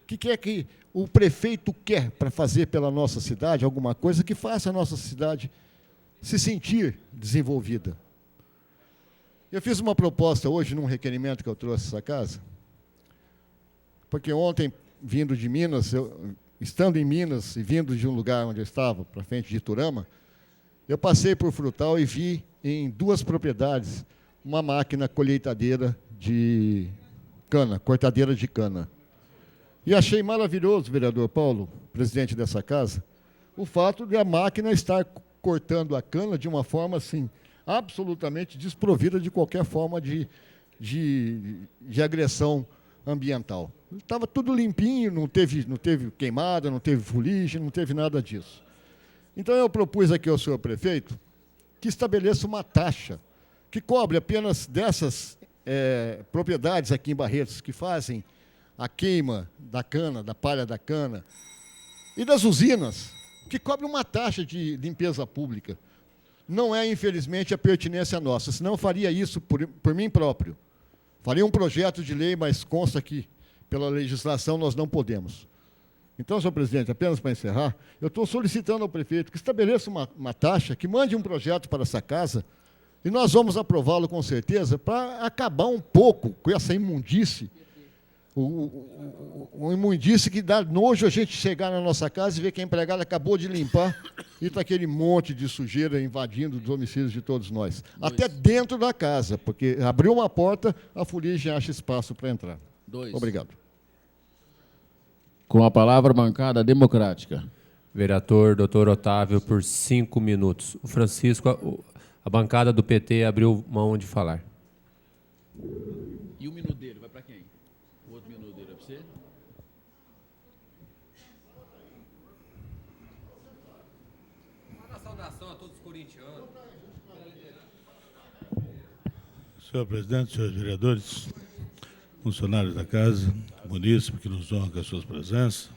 O que é que o prefeito quer para fazer pela nossa cidade? Alguma coisa que faça a nossa cidade se sentir desenvolvida. Eu fiz uma proposta hoje num requerimento que eu trouxe a essa casa, porque ontem, vindo de Minas, estando em Minas e vindo de um lugar onde eu estava, para frente de Iturama, eu passei por Frutal e vi em 2 propriedades uma máquina colheitadeira de cana, cortadeira de cana. E achei maravilhoso, vereador Paulo, presidente dessa casa, o fato de a máquina estar cortando a cana de uma forma assim, absolutamente desprovida de qualquer forma de agressão ambiental. Estava tudo limpinho, não teve queimada, não teve fuligem, não teve nada disso. Então, eu propus aqui ao senhor prefeito que estabeleça uma taxa que cobre apenas dessas propriedades aqui em Barretos, que fazem a queima da cana, da palha da cana, e das usinas, que cobre uma taxa de limpeza pública. Não é, infelizmente, a pertinência nossa, senão eu faria isso por mim próprio. Faria um projeto de lei, mas consta que, pela legislação, nós não podemos. Então, senhor presidente, apenas para encerrar, eu estou solicitando ao prefeito que estabeleça uma taxa, que mande um projeto para essa casa, e nós vamos aprová-lo com certeza, para acabar um pouco com essa imundície, o imundície que dá nojo a gente chegar na nossa casa e ver que a empregada acabou de limpar e está aquele monte de sujeira invadindo os domicílios de todos nós. Até dentro da casa, porque abriu uma porta, a fuligem acha espaço para entrar. Obrigado. Com a palavra, bancada democrática. Vereador Dr. Otávio, por 5 minutos. O Francisco, a bancada do PT abriu mão de falar. E o minuto dele, vai para quem? O outro minuto dele é para você? Uma saudação a todos os corintianos. Senhor presidente, senhores vereadores, funcionários da casa, munícipe que nos honra com as suas presenças.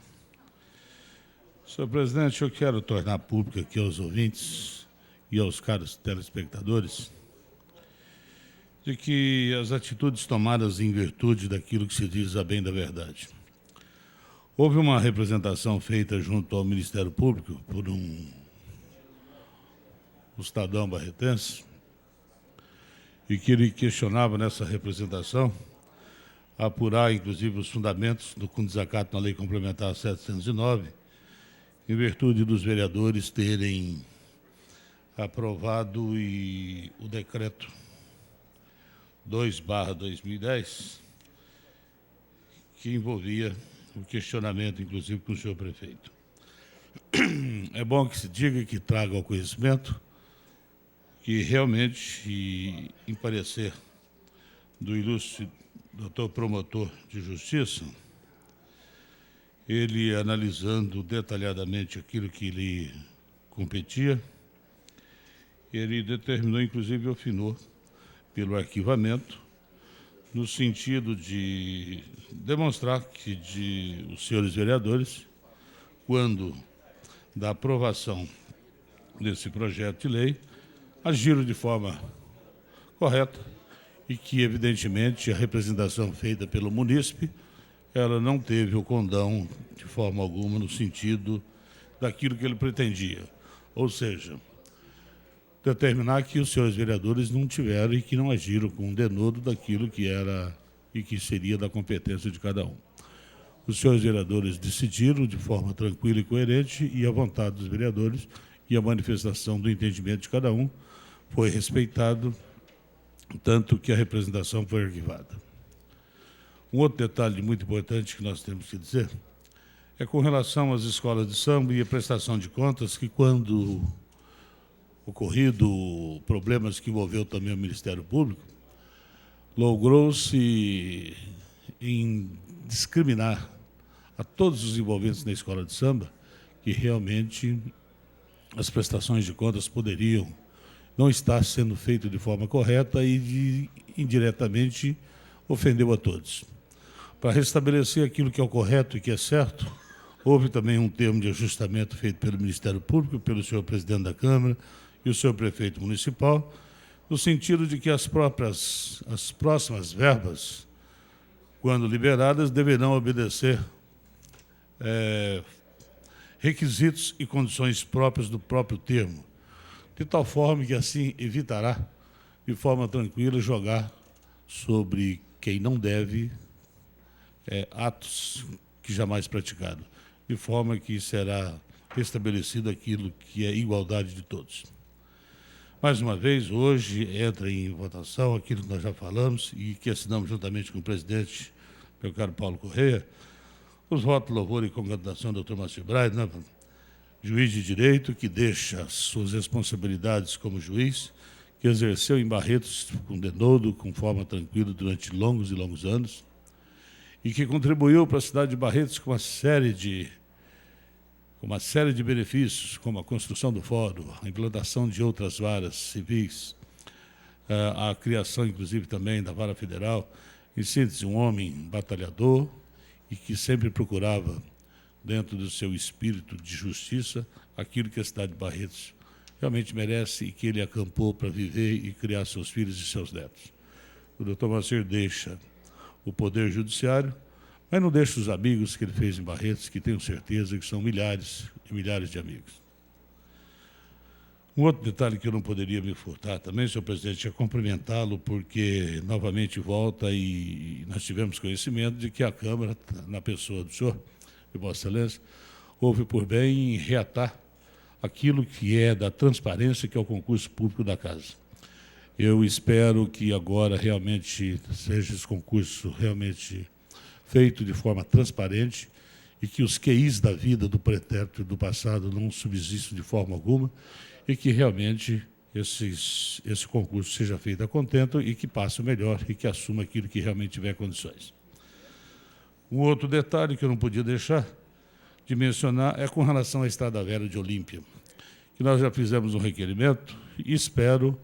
Senhor presidente, eu quero tornar público aqui aos ouvintes e aos caros telespectadores de que as atitudes tomadas em virtude daquilo que se diz a bem da verdade. Houve uma representação feita junto ao Ministério Público por um cidadão barretense e que ele questionava nessa representação apurar, inclusive, os fundamentos do desacato na Lei Complementar 709, em virtude dos vereadores terem aprovado o decreto 2/2010, que envolvia o questionamento, inclusive, com o senhor prefeito. É bom que se diga, que traga ao conhecimento, que realmente, em parecer do ilustre doutor promotor de justiça, ele analisando detalhadamente aquilo que lhe competia, ele determinou, inclusive, opinou pelo arquivamento, no sentido de demonstrar que os senhores vereadores, quando da aprovação desse projeto de lei, agiram de forma correta e que, evidentemente, a representação feita pelo munícipe, ela não teve o condão de forma alguma no sentido daquilo que ele pretendia. Ou seja, determinar que os senhores vereadores não tiveram e que não agiram com denodo daquilo que era e que seria da competência de cada um. Os senhores vereadores decidiram de forma tranquila e coerente, e a vontade dos vereadores e a manifestação do entendimento de cada um foi respeitado, tanto que a representação foi arquivada. Um outro detalhe muito importante que nós temos que dizer é com relação às escolas de samba e a prestação de contas, que quando ocorrido problemas que envolveu também o Ministério Público, logrou-se em discriminar a todos os envolventes na escola de samba que realmente as prestações de contas poderiam não estar sendo feitas de forma correta e indiretamente ofendeu a todos. Para restabelecer aquilo que é o correto e que é certo, houve também um termo de ajustamento feito pelo Ministério Público, pelo senhor presidente da Câmara e o senhor prefeito municipal, no sentido de que as próximas verbas, quando liberadas, deverão obedecer requisitos e condições próprias do próprio termo, de tal forma que assim evitará, de forma tranquila, jogar sobre quem não deve atos que jamais praticado, de forma que será restabelecido aquilo que é igualdade de todos. Mais uma vez, hoje entra em votação aquilo que nós já falamos e que assinamos juntamente com o presidente, meu caro Paulo Correia, os votos de louvor e congratulação do Dr. Márcio Braide, né, juiz de direito, que deixa as suas responsabilidades como juiz, que exerceu em Barretos com denodo, com forma tranquila, durante longos e longos anos, e que contribuiu para a cidade de Barretos com uma série de benefícios, como a construção do fórum, a implantação de outras varas civis, a criação, inclusive, também da Vara Federal. Em síntese, um homem batalhador e que sempre procurava, dentro do seu espírito de justiça, aquilo que a cidade de Barretos realmente merece e que ele acampou para viver e criar seus filhos e seus netos. O doutor Moacir deixa o Poder Judiciário, mas não deixa os amigos que ele fez em Barretos, que tenho certeza que são milhares e milhares de amigos. Um outro detalhe que eu não poderia me furtar também, senhor presidente, é cumprimentá-lo, porque novamente volta e nós tivemos conhecimento de que a Câmara, na pessoa do senhor, de Vossa Excelência, houve por bem reatar aquilo que é da transparência, que é o concurso público da Casa. Eu espero que agora realmente seja esse concurso realmente feito de forma transparente e que os QIs da vida do pretérito do passado não subsistam de forma alguma e que realmente esse concurso seja feito a contento e que passe o melhor e que assuma aquilo que realmente tiver condições. Um outro detalhe que eu não podia deixar de mencionar é com relação à Estrada Velha de Olímpia, que nós já fizemos um requerimento e espero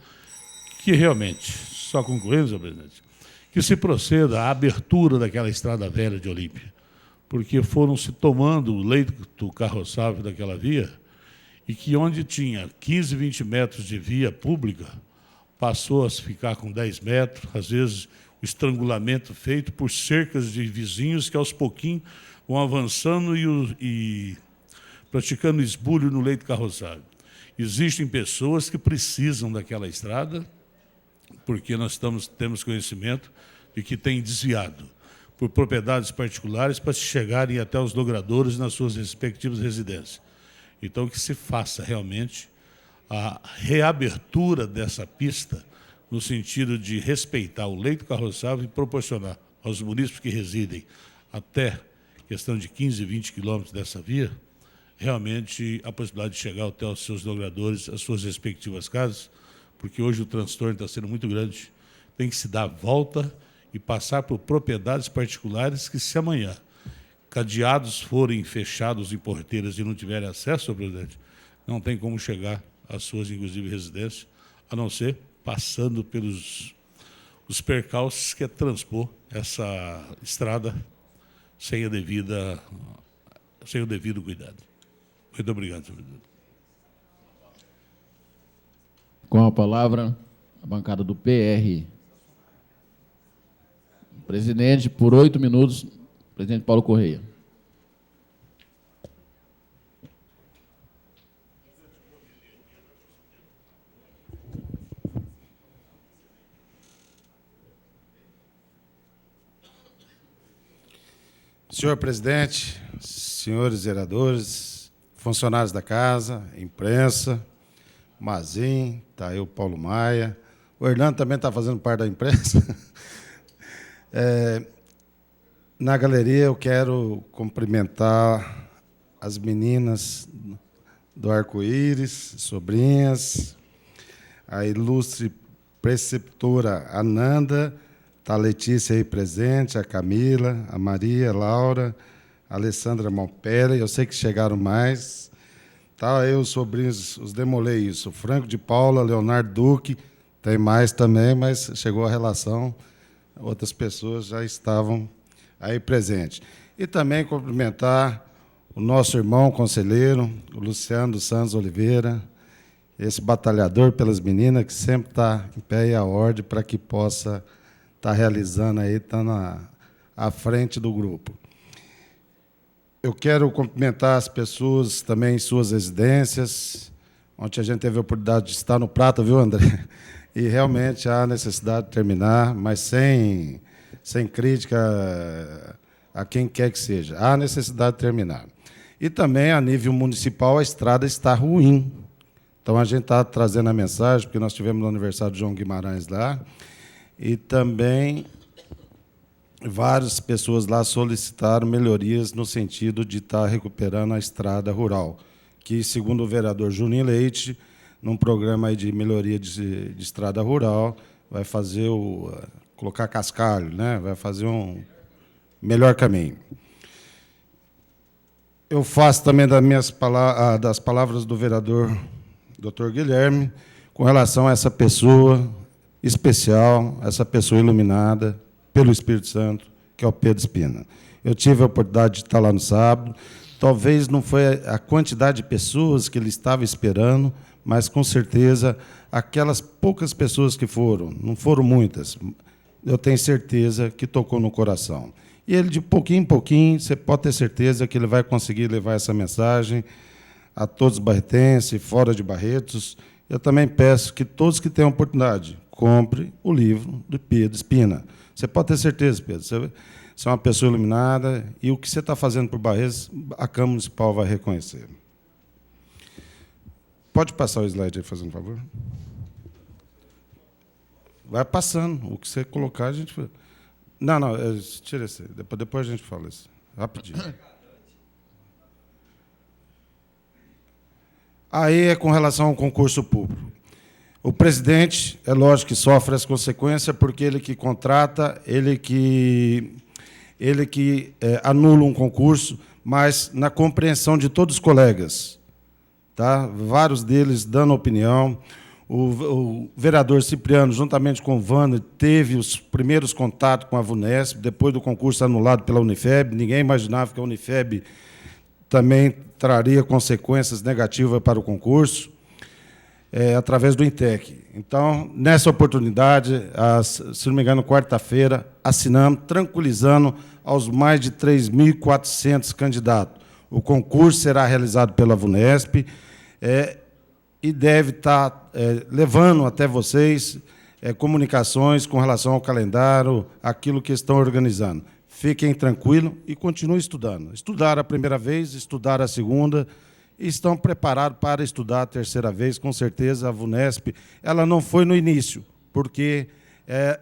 que realmente, só concluindo, senhor presidente, que se proceda à abertura daquela Estrada Velha de Olímpia, porque foram se tomando o leito carroçável daquela via e que onde tinha 15, 20 metros de via pública, passou a ficar com 10 metros, às vezes o estrangulamento feito por cercas de vizinhos que aos pouquinhos vão avançando e praticando esbulho no leito carroçável. Existem pessoas que precisam daquela estrada, porque nós temos conhecimento de que tem desviado por propriedades particulares para se chegarem até os logradouros nas suas respectivas residências. Então, que se faça realmente a reabertura dessa pista no sentido de respeitar o leito carroçável e proporcionar aos munícipes que residem até questão de 15, 20 quilômetros dessa via, realmente a possibilidade de chegar até os seus logradores, as suas respectivas casas, porque hoje o transtorno está sendo muito grande. Tem que se dar a volta e passar por propriedades particulares que, se amanhã cadeados forem fechados em porteiras e não tiverem acesso, senhor presidente, não tem como chegar às suas, inclusive, residências, a não ser passando pelos os percalços que é transpor essa estrada sem o devido cuidado. Muito obrigado, senhor presidente. Com a palavra, a bancada do PR. Presidente, por 8 minutos, presidente Paulo Correia. Senhor presidente, senhores vereadores, funcionários da casa, imprensa, Mazin, está aí o Paulo Maia, o Hernando também está fazendo parte da imprensa. Na galeria eu quero cumprimentar as meninas do Arco-Íris, sobrinhas, a ilustre preceptora Ananda, está a Letícia aí presente, a Camila, a Maria, a Laura, a Alessandra Malpera, eu sei que chegaram mais. Tá aí os sobrinhos, os demolei isso, Franco de Paula, Leonardo Duque, tem mais também, mas chegou a relação, outras pessoas já estavam aí presentes. E também cumprimentar o nosso irmão conselheiro, o Luciano dos Santos Oliveira, esse batalhador pelas meninas, que sempre está em pé e à ordem para que possa estar realizando aí, está à frente do grupo. Eu quero cumprimentar as pessoas também em suas residências. Ontem a gente teve a oportunidade de estar no Prata, viu, André? E realmente há necessidade de terminar, mas sem crítica a quem quer que seja. Há necessidade de terminar. E também, a nível municipal, a estrada está ruim. Então, a gente está trazendo a mensagem, porque nós tivemos no aniversário de João Guimarães lá, e também várias pessoas lá solicitaram melhorias no sentido de estar recuperando a estrada rural, que, segundo o vereador Juninho Leite, num programa aí de melhoria de estrada rural, vai fazer colocar cascalho, né? Vai fazer um melhor caminho. Eu faço também das palavras do vereador Dr. Guilherme, com relação a essa pessoa especial, essa pessoa iluminada pelo Espírito Santo, que é o Pedro Espina. Eu tive a oportunidade de estar lá no sábado. Talvez não foi a quantidade de pessoas que ele estava esperando, mas, com certeza, aquelas poucas pessoas que foram, não foram muitas, eu tenho certeza que tocou no coração. E ele, de pouquinho em pouquinho, você pode ter certeza que ele vai conseguir levar essa mensagem a todos os barretenses, fora de Barretos. Eu também peço que todos que tenham oportunidade, compre o livro do Pedro Espina. Você pode ter certeza, Pedro, você é uma pessoa iluminada e o que você está fazendo por Barretos, a Câmara Municipal vai reconhecer. Pode passar o slide aí, fazendo favor? Vai passando. O que você colocar, a gente... Não, tira esse aí. Depois a gente fala isso. Rapidinho. Aí é com relação ao concurso público. O presidente, é lógico que sofre as consequências, porque ele que contrata, ele que anula um concurso, mas na compreensão de todos os colegas, tá? Vários deles dando opinião. O vereador Cipriano, juntamente com o Wander, teve os primeiros contatos com a VUNESP, depois do concurso anulado pela Unifeb. Ninguém imaginava que a Unifeb também traria consequências negativas para o concurso, através do INTEC. Então, nessa oportunidade, se não me engano, quarta-feira, assinamos, tranquilizando aos mais de 3.400 candidatos. O concurso será realizado pela VUNESP e deve estar levando até vocês comunicações com relação ao calendário, aquilo que estão organizando. Fiquem tranquilos e continuem estudando. Estudaram a primeira vez, estudaram a segunda, e estão preparados para estudar a terceira vez. Com certeza, a VUNESP ela não foi no início, porque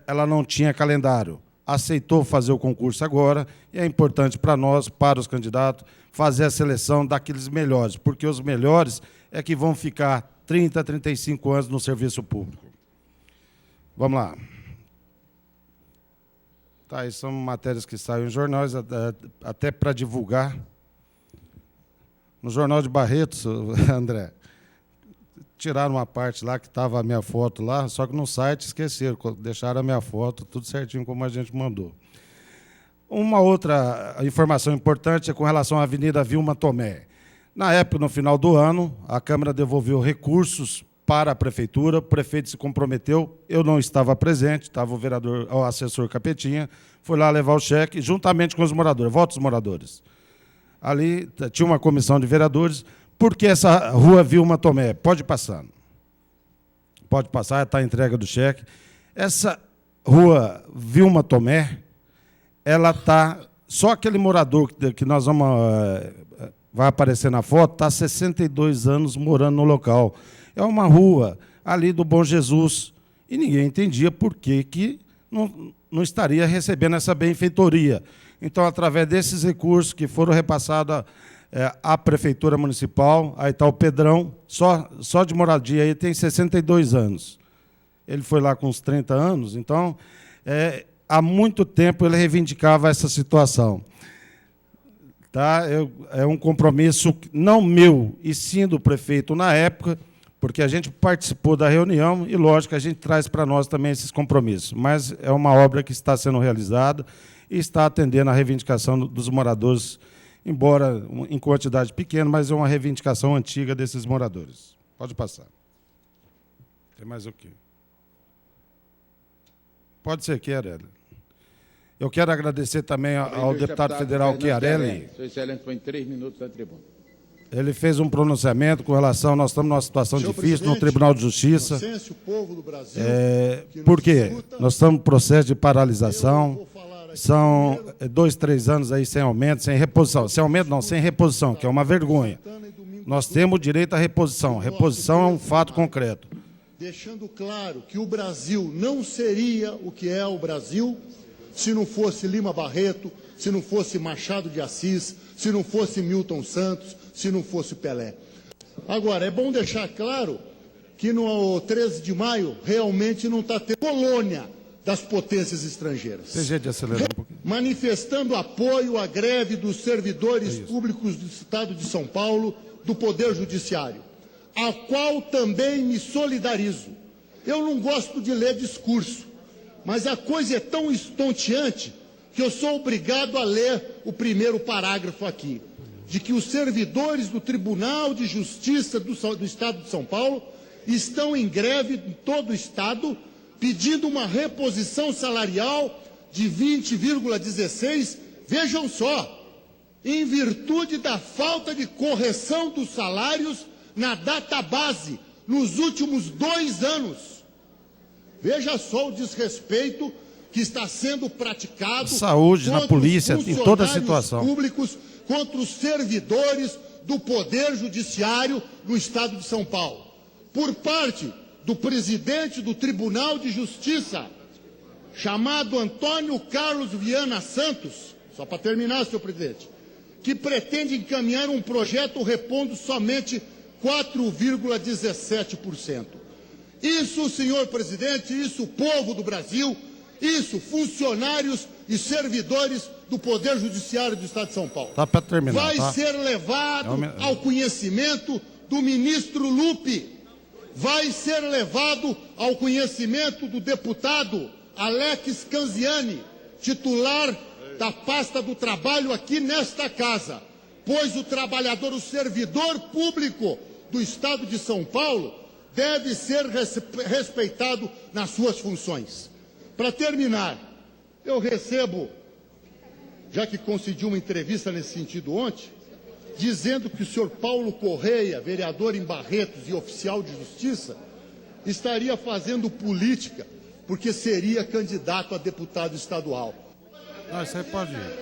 ela não tinha calendário. Aceitou fazer o concurso agora, e é importante para nós, para os candidatos, fazer a seleção daqueles melhores, porque os melhores é que vão ficar 30, 35 anos no serviço público. Vamos lá. Tá, isso são matérias que saem em jornais, até para divulgar. No Jornal de Barretos, André, tiraram uma parte lá que estava a minha foto lá, só que no site esqueceram, deixaram a minha foto, tudo certinho como a gente mandou. Uma outra informação importante é com relação à Avenida Vilma Tomé. Na época, no final do ano, a Câmara devolveu recursos para a Prefeitura, o prefeito se comprometeu, eu não estava presente, estava o assessor Capetinha, foi lá levar o cheque, juntamente com os moradores, votos dos moradores. Ali tinha uma comissão de vereadores, porque essa rua Vilma Tomé, pode passar, está a entrega do cheque. Essa rua Vilma Tomé, ela está, só aquele morador que nós vamos, vai aparecer na foto, está há 62 anos morando no local. É uma rua ali do Bom Jesus, e ninguém entendia por que não estaria recebendo essa benfeitoria. Então, através desses recursos que foram repassados à Prefeitura Municipal, aí está o Pedrão, só de moradia, aí tem 62 anos. Ele foi lá com uns 30 anos, então, há muito tempo ele reivindicava essa situação. Tá? É um compromisso não meu, e sim do prefeito na época, porque a gente participou da reunião e, lógico, a gente traz para nós também esses compromissos. Mas é uma obra que está sendo realizada e está atendendo a reivindicação dos moradores, embora em quantidade pequena, mas é uma reivindicação antiga desses moradores. Pode passar. Tem mais o quê? Pode ser, Chiarelli. Eu quero agradecer também ao deputado federal Chiarelli. Sua Excelência, foi em 3 minutos da tribuna. Ele fez um pronunciamento com relação... Nós estamos numa situação difícil no Tribunal de Justiça. Por quê? Nós estamos em processo de paralisação. São 2, 3 anos aí sem aumento, sem reposição. Sem aumento não, sem reposição, que é uma vergonha. Nós temos direito à reposição. Reposição é um fato concreto. Deixando claro que o Brasil não seria o que é o Brasil se não fosse Lima Barreto, se não fosse Machado de Assis, se não fosse Milton Santos, se não fosse Pelé. Agora, é bom deixar claro que no 13 de maio realmente não está tendo colônia das potências estrangeiras. Tem jeito de acelerar um pouquinho. Manifestando apoio à greve dos servidores públicos do Estado de São Paulo, do Poder Judiciário, a qual também me solidarizo. Eu não gosto de ler discurso, mas a coisa é tão estonteante que eu sou obrigado a ler o primeiro parágrafo aqui, de que os servidores do Tribunal de Justiça do Estado de São Paulo estão em greve em todo o Estado, pedindo uma reposição salarial de 20,16, vejam só, em virtude da falta de correção dos salários na database nos últimos 2 anos. Veja só o desrespeito que está sendo praticado saúde, na polícia, em toda a situação. Públicos contra os servidores do Poder Judiciário no Estado de São Paulo. Por parte do presidente do Tribunal de Justiça, chamado Antônio Carlos Viana Santos, só para terminar, senhor presidente, que pretende encaminhar um projeto repondo somente 4,17%. Isso, senhor presidente, isso, povo do Brasil, isso, funcionários e servidores do Poder Judiciário do Estado de São Paulo. Tá para terminar, vai tá? ser levado ao conhecimento do ministro Lupe, vai ser levado ao conhecimento do deputado Alex Canziani, titular da pasta do trabalho aqui nesta casa, pois o trabalhador, o servidor público do Estado de São Paulo deve ser respeitado nas suas funções. Para terminar, eu recebo, já que concedi uma entrevista nesse sentido ontem, dizendo que o senhor Paulo Correia, vereador em Barretos e oficial de justiça, estaria fazendo política porque seria candidato a deputado estadual. Não, isso aí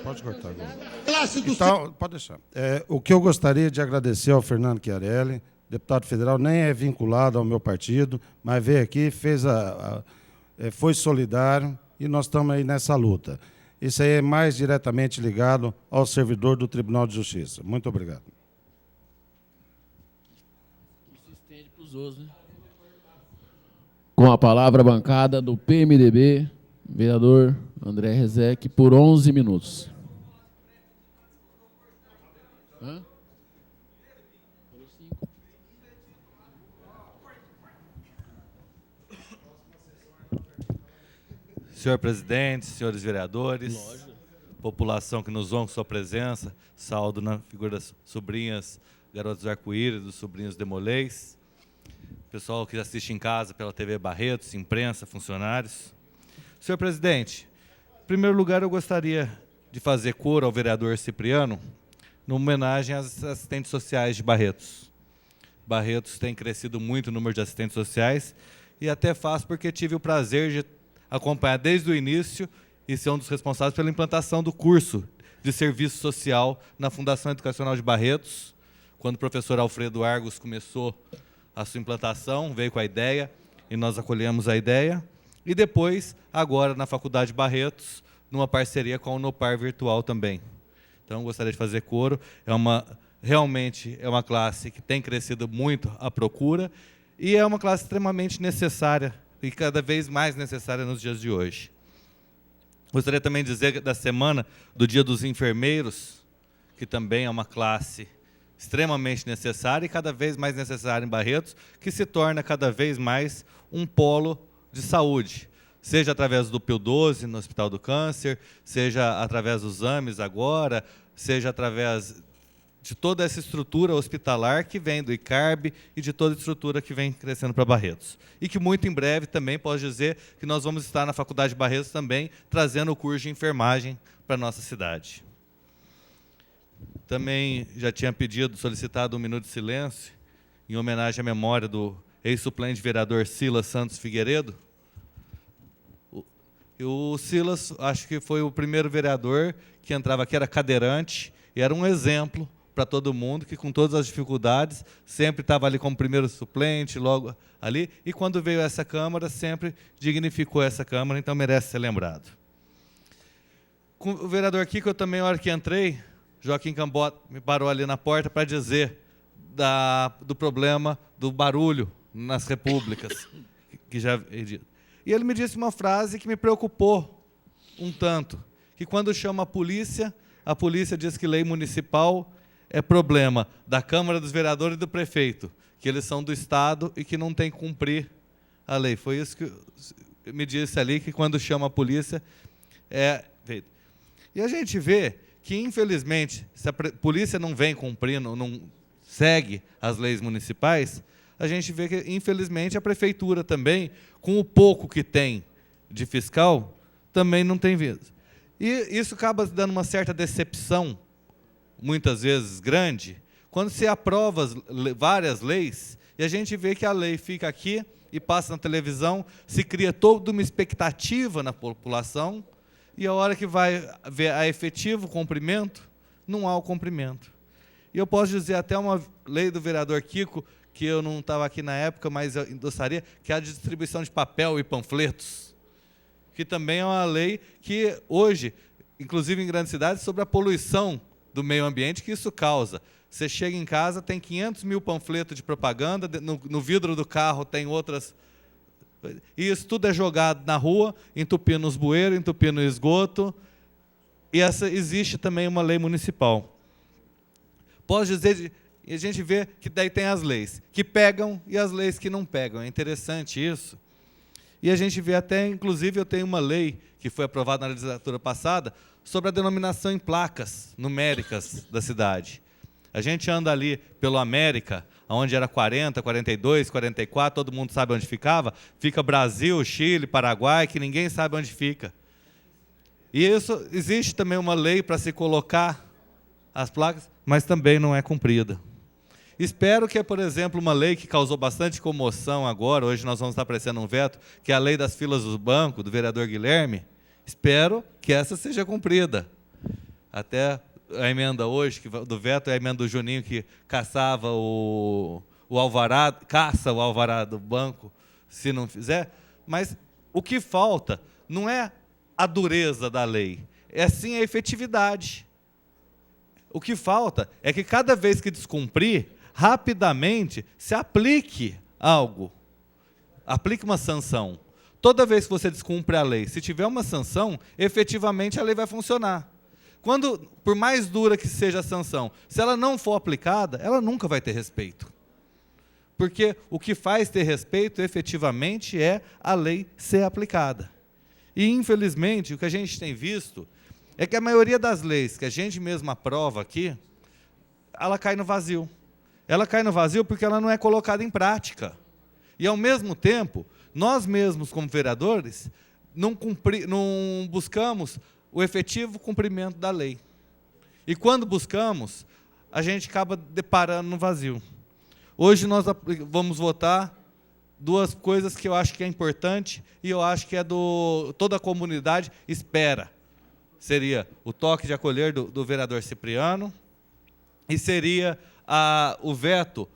pode cortar agora. Classe do Então, pode deixar. O que eu gostaria de agradecer ao Fernando Chiarelli, deputado federal, nem é vinculado ao meu partido, mas veio aqui, foi solidário e nós estamos aí nessa luta. Isso aí é mais diretamente ligado ao servidor do Tribunal de Justiça. Muito obrigado. Isso estende para os outros, né? Com a palavra a bancada do PMDB, vereador André Rezec, por 11 minutos. Hã? Senhor presidente, senhores vereadores, população que nos honra com sua presença, saúdo na figura das sobrinhas, garotos arco-íris, dos sobrinhos Demolês, pessoal que assiste em casa pela TV Barretos, imprensa, funcionários. Senhor presidente, em primeiro lugar eu gostaria de fazer coro ao vereador Cipriano, numa homenagem às assistentes sociais de Barretos. Barretos tem crescido muito o número de assistentes sociais e até faço porque tive o prazer de acompanhar desde o início e ser um dos responsáveis pela implantação do curso de serviço social na Fundação Educacional de Barretos, quando o professor Alfredo Argos começou a sua implantação, veio com a ideia e nós acolhemos a ideia, e depois, agora, na Faculdade Barretos, numa parceria com a Unopar Virtual também. Então, gostaria de fazer coro, realmente é uma classe que tem crescido muito a procura e é uma classe extremamente necessária e cada vez mais necessária nos dias de hoje. Gostaria também de dizer da semana do Dia dos Enfermeiros, que também é uma classe extremamente necessária e cada vez mais necessária em Barretos, que se torna cada vez mais um polo de saúde, seja através do PIL 12 no Hospital do Câncer, seja através dos AMES agora, seja através de toda essa estrutura hospitalar que vem do ICARB e de toda a estrutura que vem crescendo para Barretos. E que muito em breve também posso dizer que nós vamos estar na Faculdade de Barretos também trazendo o curso de enfermagem para a nossa cidade. Também já tinha solicitado um minuto de silêncio em homenagem à memória do ex-suplente vereador Silas Santos Figueiredo. O Silas, acho que foi o primeiro vereador que entrava aqui, era cadeirante, e era um exemplo para todo mundo, que com todas as dificuldades, sempre estava ali como primeiro suplente, logo ali, e quando veio essa Câmara, sempre dignificou essa Câmara, então merece ser lembrado. Com o vereador aqui, que eu também, na hora que entrei, Joaquim Cambota me parou ali na porta para dizer do problema do barulho nas repúblicas, que já... E ele me disse uma frase que me preocupou um tanto, que quando chama a polícia diz que lei municipal é problema da Câmara dos Vereadores e do prefeito, que eles são do Estado e que não tem que cumprir a lei. Foi isso que me disse ali, que quando chama a polícia é feito. E a gente vê que, infelizmente, se a polícia não vem cumprindo, não segue as leis municipais, a gente vê que, infelizmente, a prefeitura também, com o pouco que tem de fiscal, também não tem visto. E isso acaba dando uma certa decepção, muitas vezes grande, quando se aprova várias leis, e a gente vê que a lei fica aqui e passa na televisão, se cria toda uma expectativa na população, e a hora que vai ver a efetivo cumprimento, não há o cumprimento. E eu posso dizer até uma lei do vereador Kiko, que eu não estava aqui na época, mas eu endossaria, que é a distribuição de papel e panfletos, que também é uma lei que hoje, inclusive em grandes cidades, sobre a poluição do meio ambiente que isso causa. Você chega em casa, tem 500 mil panfletos de propaganda, no vidro do carro tem outras. E isso tudo é jogado na rua, entupindo os bueiros, entupindo o esgoto. E existe também uma lei municipal. Posso dizer, e a gente vê que daí tem as leis que pegam e as leis que não pegam. É interessante isso. E a gente vê até, inclusive, eu tenho uma lei que foi aprovada na legislatura passada sobre a denominação em placas numéricas da cidade. A gente anda ali pelo América, onde era 40, 42, 44, todo mundo sabe onde ficava. Fica Brasil, Chile, Paraguai, que ninguém sabe onde fica. E isso, existe também uma lei para se colocar as placas, mas também não é cumprida. Espero que, por exemplo, uma lei que causou bastante comoção agora, hoje nós vamos estar apreciando um veto, que é a lei das filas do banco, do vereador Guilherme, espero que essa seja cumprida. Até a emenda hoje, do veto, é a emenda do Juninho, que caçava o alvará, caça o alvará do banco, se não fizer. Mas o que falta não é a dureza da lei, é sim a efetividade. O que falta é que cada vez que descumprir, rapidamente se aplique algo, aplique uma sanção. Toda vez que você descumpre a lei, se tiver uma sanção, efetivamente a lei vai funcionar. Quando, por mais dura que seja a sanção, se ela não for aplicada, ela nunca vai ter respeito. Porque o que faz ter respeito, efetivamente, é a lei ser aplicada. E, infelizmente, o que a gente tem visto é que a maioria das leis que a gente mesmo aprova aqui, ela cai no vazio. Ela cai no vazio porque ela não é colocada em prática. E, ao mesmo tempo, nós mesmos, como vereadores, não buscamos o efetivo cumprimento da lei. E quando buscamos, a gente acaba deparando no vazio. Hoje nós vamos votar duas coisas que eu acho que é importante e eu acho que toda a comunidade espera. Seria o toque de acolher do vereador Cipriano e seria o veto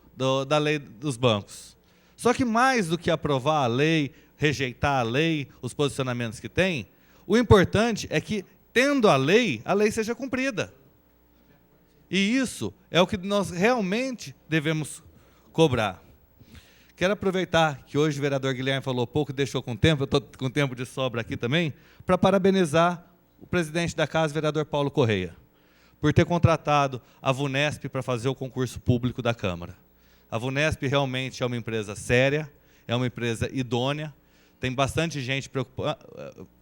da lei dos bancos. Só que mais do que aprovar a lei, rejeitar a lei, os posicionamentos que tem, o importante é que, tendo a lei seja cumprida. E isso é o que nós realmente devemos cobrar. Quero aproveitar que hoje o vereador Guilherme falou pouco e deixou com tempo, eu estou com tempo de sobra aqui também, para parabenizar o presidente da casa, o vereador Paulo Correia, por ter contratado a VUNESP para fazer o concurso público da Câmara. A VUNESP realmente é uma empresa séria, é uma empresa idônea, tem bastante gente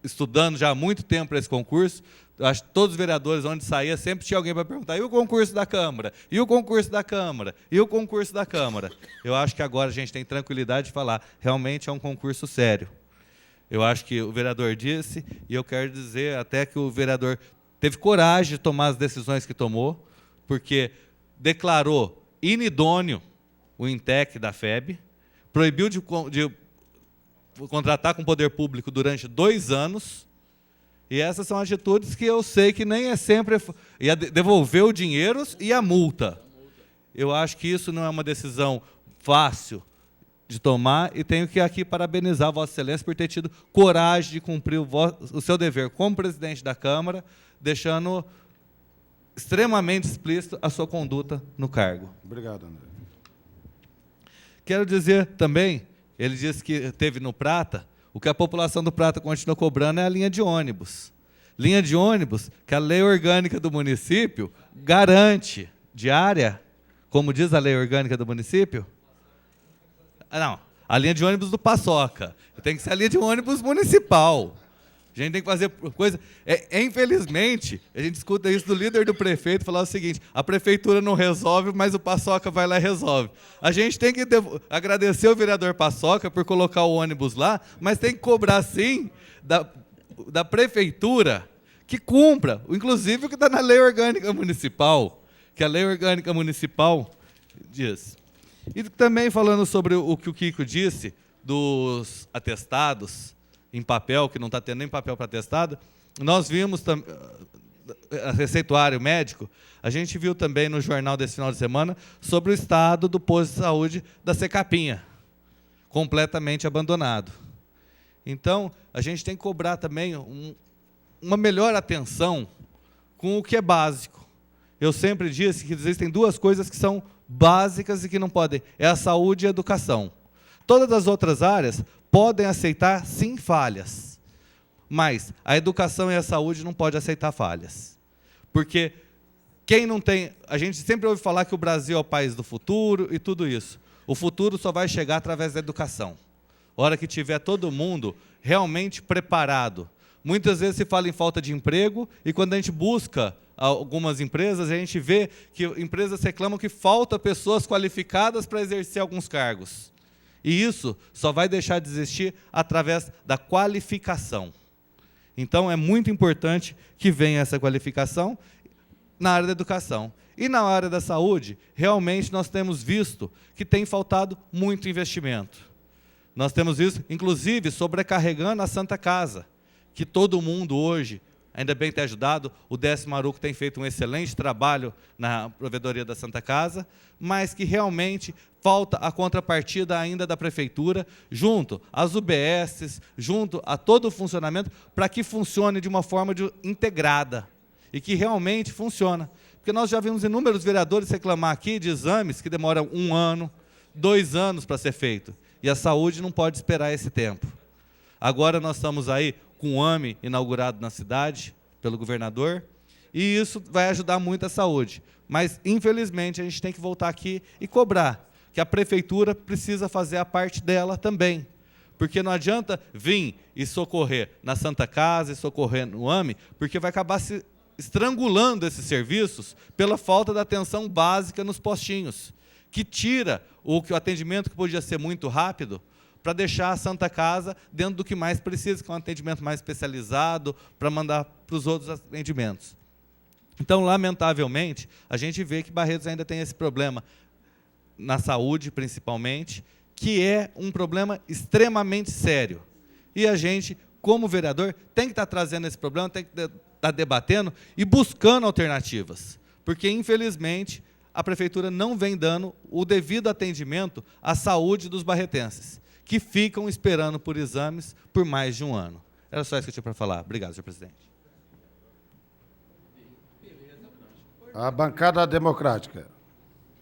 estudando já há muito tempo para esse concurso. Eu acho que todos os vereadores, onde saía, sempre tinha alguém para perguntar: e o concurso da Câmara? E o concurso da Câmara? E o concurso da Câmara? Eu acho que agora a gente tem tranquilidade de falar, realmente é um concurso sério. Eu acho que o vereador disse, e eu quero dizer até que o vereador teve coragem de tomar as decisões que tomou, porque declarou inidôneo o INTEC da FEB, proibiu de contratar com o poder público durante 2 anos, e essas são atitudes que eu sei que nem é sempre... ia devolver o dinheiro e a multa. Eu acho que isso não é uma decisão fácil de tomar, e tenho que aqui parabenizar a Vossa Excelência por ter tido coragem de cumprir o seu dever como presidente da Câmara, deixando extremamente explícito a sua conduta no cargo. Obrigado, André. Quero dizer também, ele disse que teve no Prata, o que a população do Prata continua cobrando é a linha de ônibus. Linha de ônibus que a lei orgânica do município garante diária, como diz a lei orgânica do município. Não, A linha de ônibus do Paçoca. Tem que ser a linha de ônibus municipal. A gente tem que fazer coisa... infelizmente, a gente escuta isso do líder do prefeito falar o seguinte: a prefeitura não resolve, mas o Paçoca vai lá e resolve. A gente tem que agradecer o vereador Paçoca por colocar o ônibus lá, mas tem que cobrar, sim, da prefeitura que cumpra, inclusive o que está na lei orgânica municipal, que a lei orgânica municipal diz. E também falando sobre o que o Kiko disse, dos atestados em papel, que não está tendo nem papel para atestado, nós vimos receituário médico, a gente viu também no jornal desse final de semana sobre o estado do posto de saúde da Secapinha, completamente abandonado. Então, a gente tem que cobrar também uma melhor atenção com o que é básico. Eu sempre disse que existem duas coisas que são básicas e que não podem, é a saúde e a educação. Todas as outras áreas podem aceitar, sim, falhas, mas a educação e a saúde não podem aceitar falhas. Porque quem não tem... A gente sempre ouve falar que o Brasil é o país do futuro e tudo isso. O futuro só vai chegar através da educação. A hora que tiver todo mundo realmente preparado. Muitas vezes se fala em falta de emprego e quando a gente busca algumas empresas, a gente vê que empresas reclamam que falta pessoas qualificadas para exercer alguns cargos. E isso só vai deixar de existir através da qualificação. Então, é muito importante que venha essa qualificação na área da educação. E na área da saúde, realmente nós temos visto que tem faltado muito investimento. Nós temos visto, inclusive, sobrecarregando a Santa Casa, que todo mundo hoje, ainda bem ter ajudado, o Décio Maruco tem feito um excelente trabalho na provedoria da Santa Casa, mas que realmente falta a contrapartida ainda da prefeitura, junto às UBSs, junto a todo o funcionamento, para que funcione de uma forma integrada e que realmente funcione. Porque nós já vimos inúmeros vereadores reclamar aqui de exames que demoram 1 ano, 2 anos para ser feito, e a saúde não pode esperar esse tempo. Agora nós estamos aí com o AME inaugurado na cidade, pelo governador, e isso vai ajudar muito a saúde. Mas, infelizmente, a gente tem que voltar aqui e cobrar que a prefeitura precisa fazer a parte dela também. Porque não adianta vir e socorrer na Santa Casa e socorrer no AME, porque vai acabar se estrangulando esses serviços pela falta da atenção básica nos postinhos, que tira o atendimento que podia ser muito rápido, para deixar a Santa Casa dentro do que mais precisa, que é um atendimento mais especializado, para mandar para os outros atendimentos. Então, lamentavelmente, a gente vê que Barretos ainda tem esse problema, na saúde principalmente, que é um problema extremamente sério. E a gente, como vereador, tem que estar trazendo esse problema, tem que estar debatendo e buscando alternativas. Porque, infelizmente, a prefeitura não vem dando o devido atendimento à saúde dos barretenses, que ficam esperando por exames por mais de 1 ano. Era só isso que eu tinha para falar. Obrigado, senhor presidente. A bancada democrática.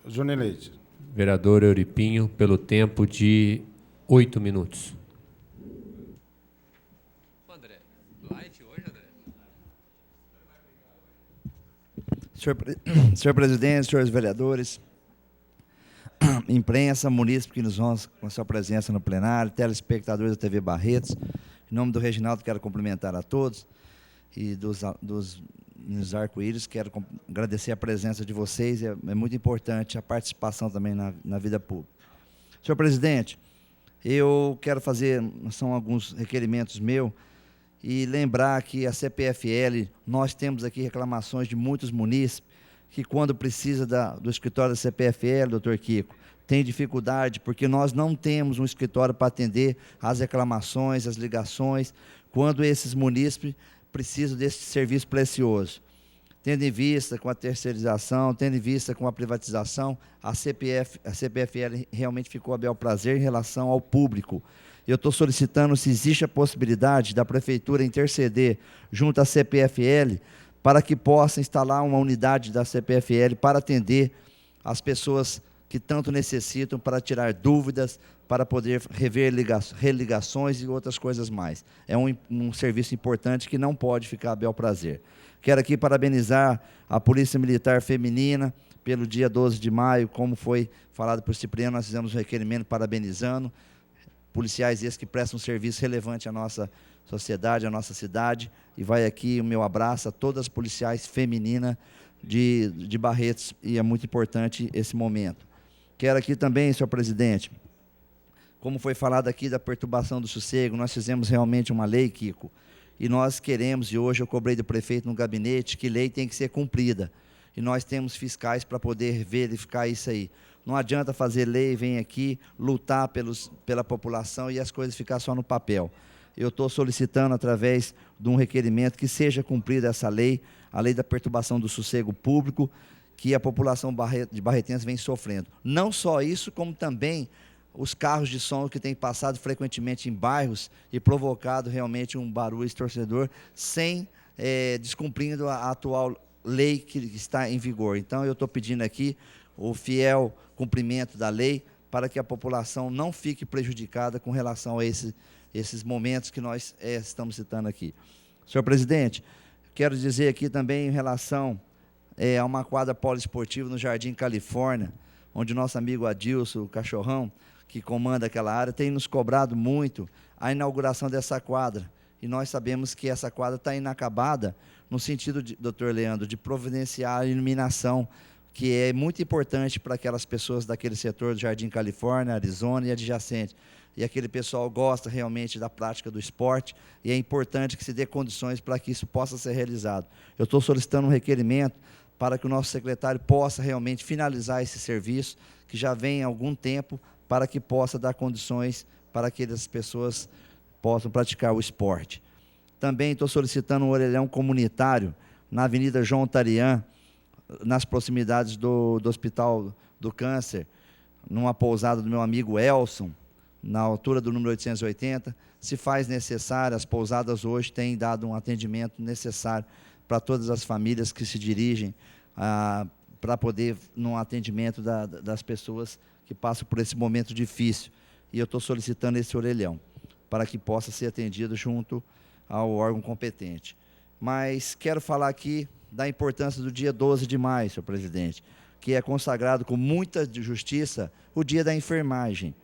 Júnior Leite. Vereador Euripinho, pelo tempo de 8 minutos. André, light hoje, André? Senhor presidente, senhores vereadores, imprensa, munícipe que nos honra com a sua presença no plenário, telespectadores da TV Barretos, em nome do Reginaldo, quero cumprimentar a todos, e dos arco-íris, quero agradecer a presença de vocês, é muito importante a participação também na vida pública. Senhor presidente, eu quero fazer, são alguns requerimentos meus, e lembrar que a CPFL, nós temos aqui reclamações de muitos munícipes, que quando precisa do escritório da CPFL, doutor Kiko, tem dificuldade, porque nós não temos um escritório para atender as reclamações, as ligações, quando esses munícipes precisam desse serviço precioso. Tendo em vista com a terceirização, tendo em vista com a privatização, a CPFL realmente ficou a bel prazer em relação ao público. Eu estou solicitando se existe a possibilidade da prefeitura interceder junto à CPFL para que possa instalar uma unidade da CPFL para atender as pessoas que tanto necessitam, para tirar dúvidas, para poder rever religações e outras coisas mais. É um serviço importante que não pode ficar a bel prazer. Quero aqui parabenizar a Polícia Militar Feminina pelo dia 12 de maio, como foi falado por Cipriano, nós fizemos um requerimento parabenizando, policiais esses que prestam um serviço relevante à nossa sociedade, à nossa cidade. E vai aqui o meu abraço a todas as policiais femininas de Barretos, e é muito importante esse momento. Quero aqui também, senhor presidente, como foi falado aqui da perturbação do sossego, nós fizemos realmente uma lei, Kiko, e nós queremos, e hoje eu cobrei do prefeito no gabinete, que lei tem que ser cumprida. E nós temos fiscais para poder verificar isso aí. Não adianta fazer lei, vem aqui, lutar pela população e as coisas ficar só no papel. Eu estou solicitando, através de um requerimento, que seja cumprida essa lei, a lei da perturbação do sossego público, que a população de barretense vem sofrendo. Não só isso, como também os carros de som que têm passado frequentemente em bairros e provocado realmente um barulho estorcedor, sem descumprindo a atual lei que está em vigor. Então, eu estou pedindo aqui o fiel cumprimento da lei para que a população não fique prejudicada com relação a esses momentos que nós estamos citando aqui. Senhor presidente, quero dizer aqui também em relação a uma quadra poliesportiva no Jardim Califórnia, onde o nosso amigo Adilson, o Cachorrão, que comanda aquela área, tem nos cobrado muito a inauguração dessa quadra. E nós sabemos que essa quadra está inacabada, no sentido, doutor Leandro, de providenciar a iluminação, que é muito importante para aquelas pessoas daquele setor do Jardim Califórnia, Arizona e adjacente. E aquele pessoal gosta realmente da prática do esporte, e é importante que se dê condições para que isso possa ser realizado. Eu estou solicitando um requerimento para que o nosso secretário possa realmente finalizar esse serviço, que já vem há algum tempo, para que possa dar condições para que as pessoas possam praticar o esporte. Também estou solicitando um orelhão comunitário na Avenida João Tarian, nas proximidades do Hospital do Câncer, numa pousada do meu amigo Elson, na altura do número 880. Se faz necessário, as pousadas hoje têm dado um atendimento necessário para todas as famílias que se dirigem para poder, no atendimento das pessoas que passam por esse momento difícil. E eu estou solicitando esse orelhão, para que possa ser atendido junto ao órgão competente. Mas quero falar aqui da importância do dia 12 de maio, senhor presidente, que é consagrado com muita justiça o dia da enfermagem,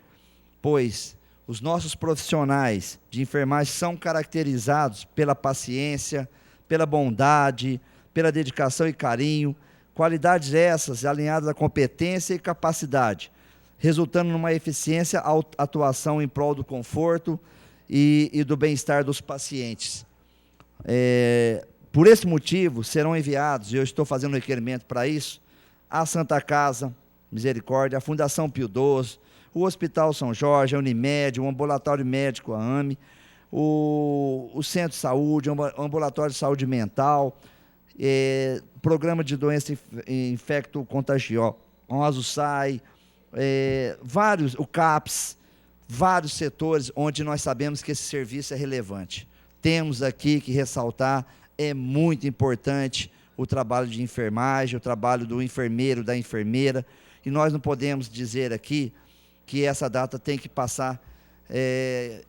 pois os nossos profissionais de enfermagem são caracterizados pela paciência, pela bondade, pela dedicação e carinho, qualidades essas alinhadas à competência e capacidade, resultando numa eficiência atuação em prol do conforto e do bem-estar dos pacientes. Por esse motivo, serão enviados, e eu estou fazendo um requerimento para isso, a Santa Casa Misericórdia, a Fundação Pio XII, o Hospital São Jorge, a Unimed, o Ambulatório Médico, a AME, o Centro de Saúde, o Ambulatório de Saúde Mental, Programa de Doença Infecto-Contagiosa, o SAI, vários, o CAPS, vários setores onde nós sabemos que esse serviço é relevante. Temos aqui que ressaltar, é muito importante o trabalho de enfermagem, o trabalho do enfermeiro, da enfermeira, e nós não podemos dizer aqui que essa data tem que passar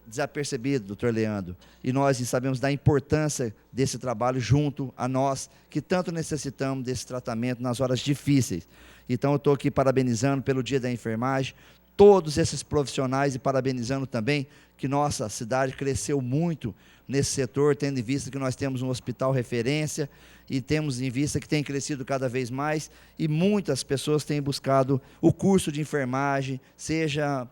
desapercebido, doutor Leandro. E nós sabemos da importância desse trabalho junto a nós, que tanto necessitamos desse tratamento nas horas difíceis. Então, eu estou aqui parabenizando pelo Dia da Enfermagem, todos esses profissionais, e parabenizando também que nossa cidade cresceu muito nesse setor, tendo em vista que nós temos um hospital referência e temos em vista que tem crescido cada vez mais, e muitas pessoas têm buscado o curso de enfermagem, seja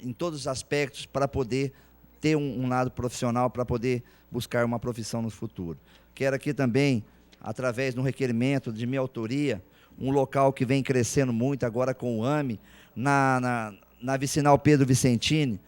em todos os aspectos, para poder ter um lado profissional, para poder buscar uma profissão no futuro. Quero aqui também, através de um requerimento de minha autoria, um local que vem crescendo muito agora com o AME, na vicinal Pedro Vicentini.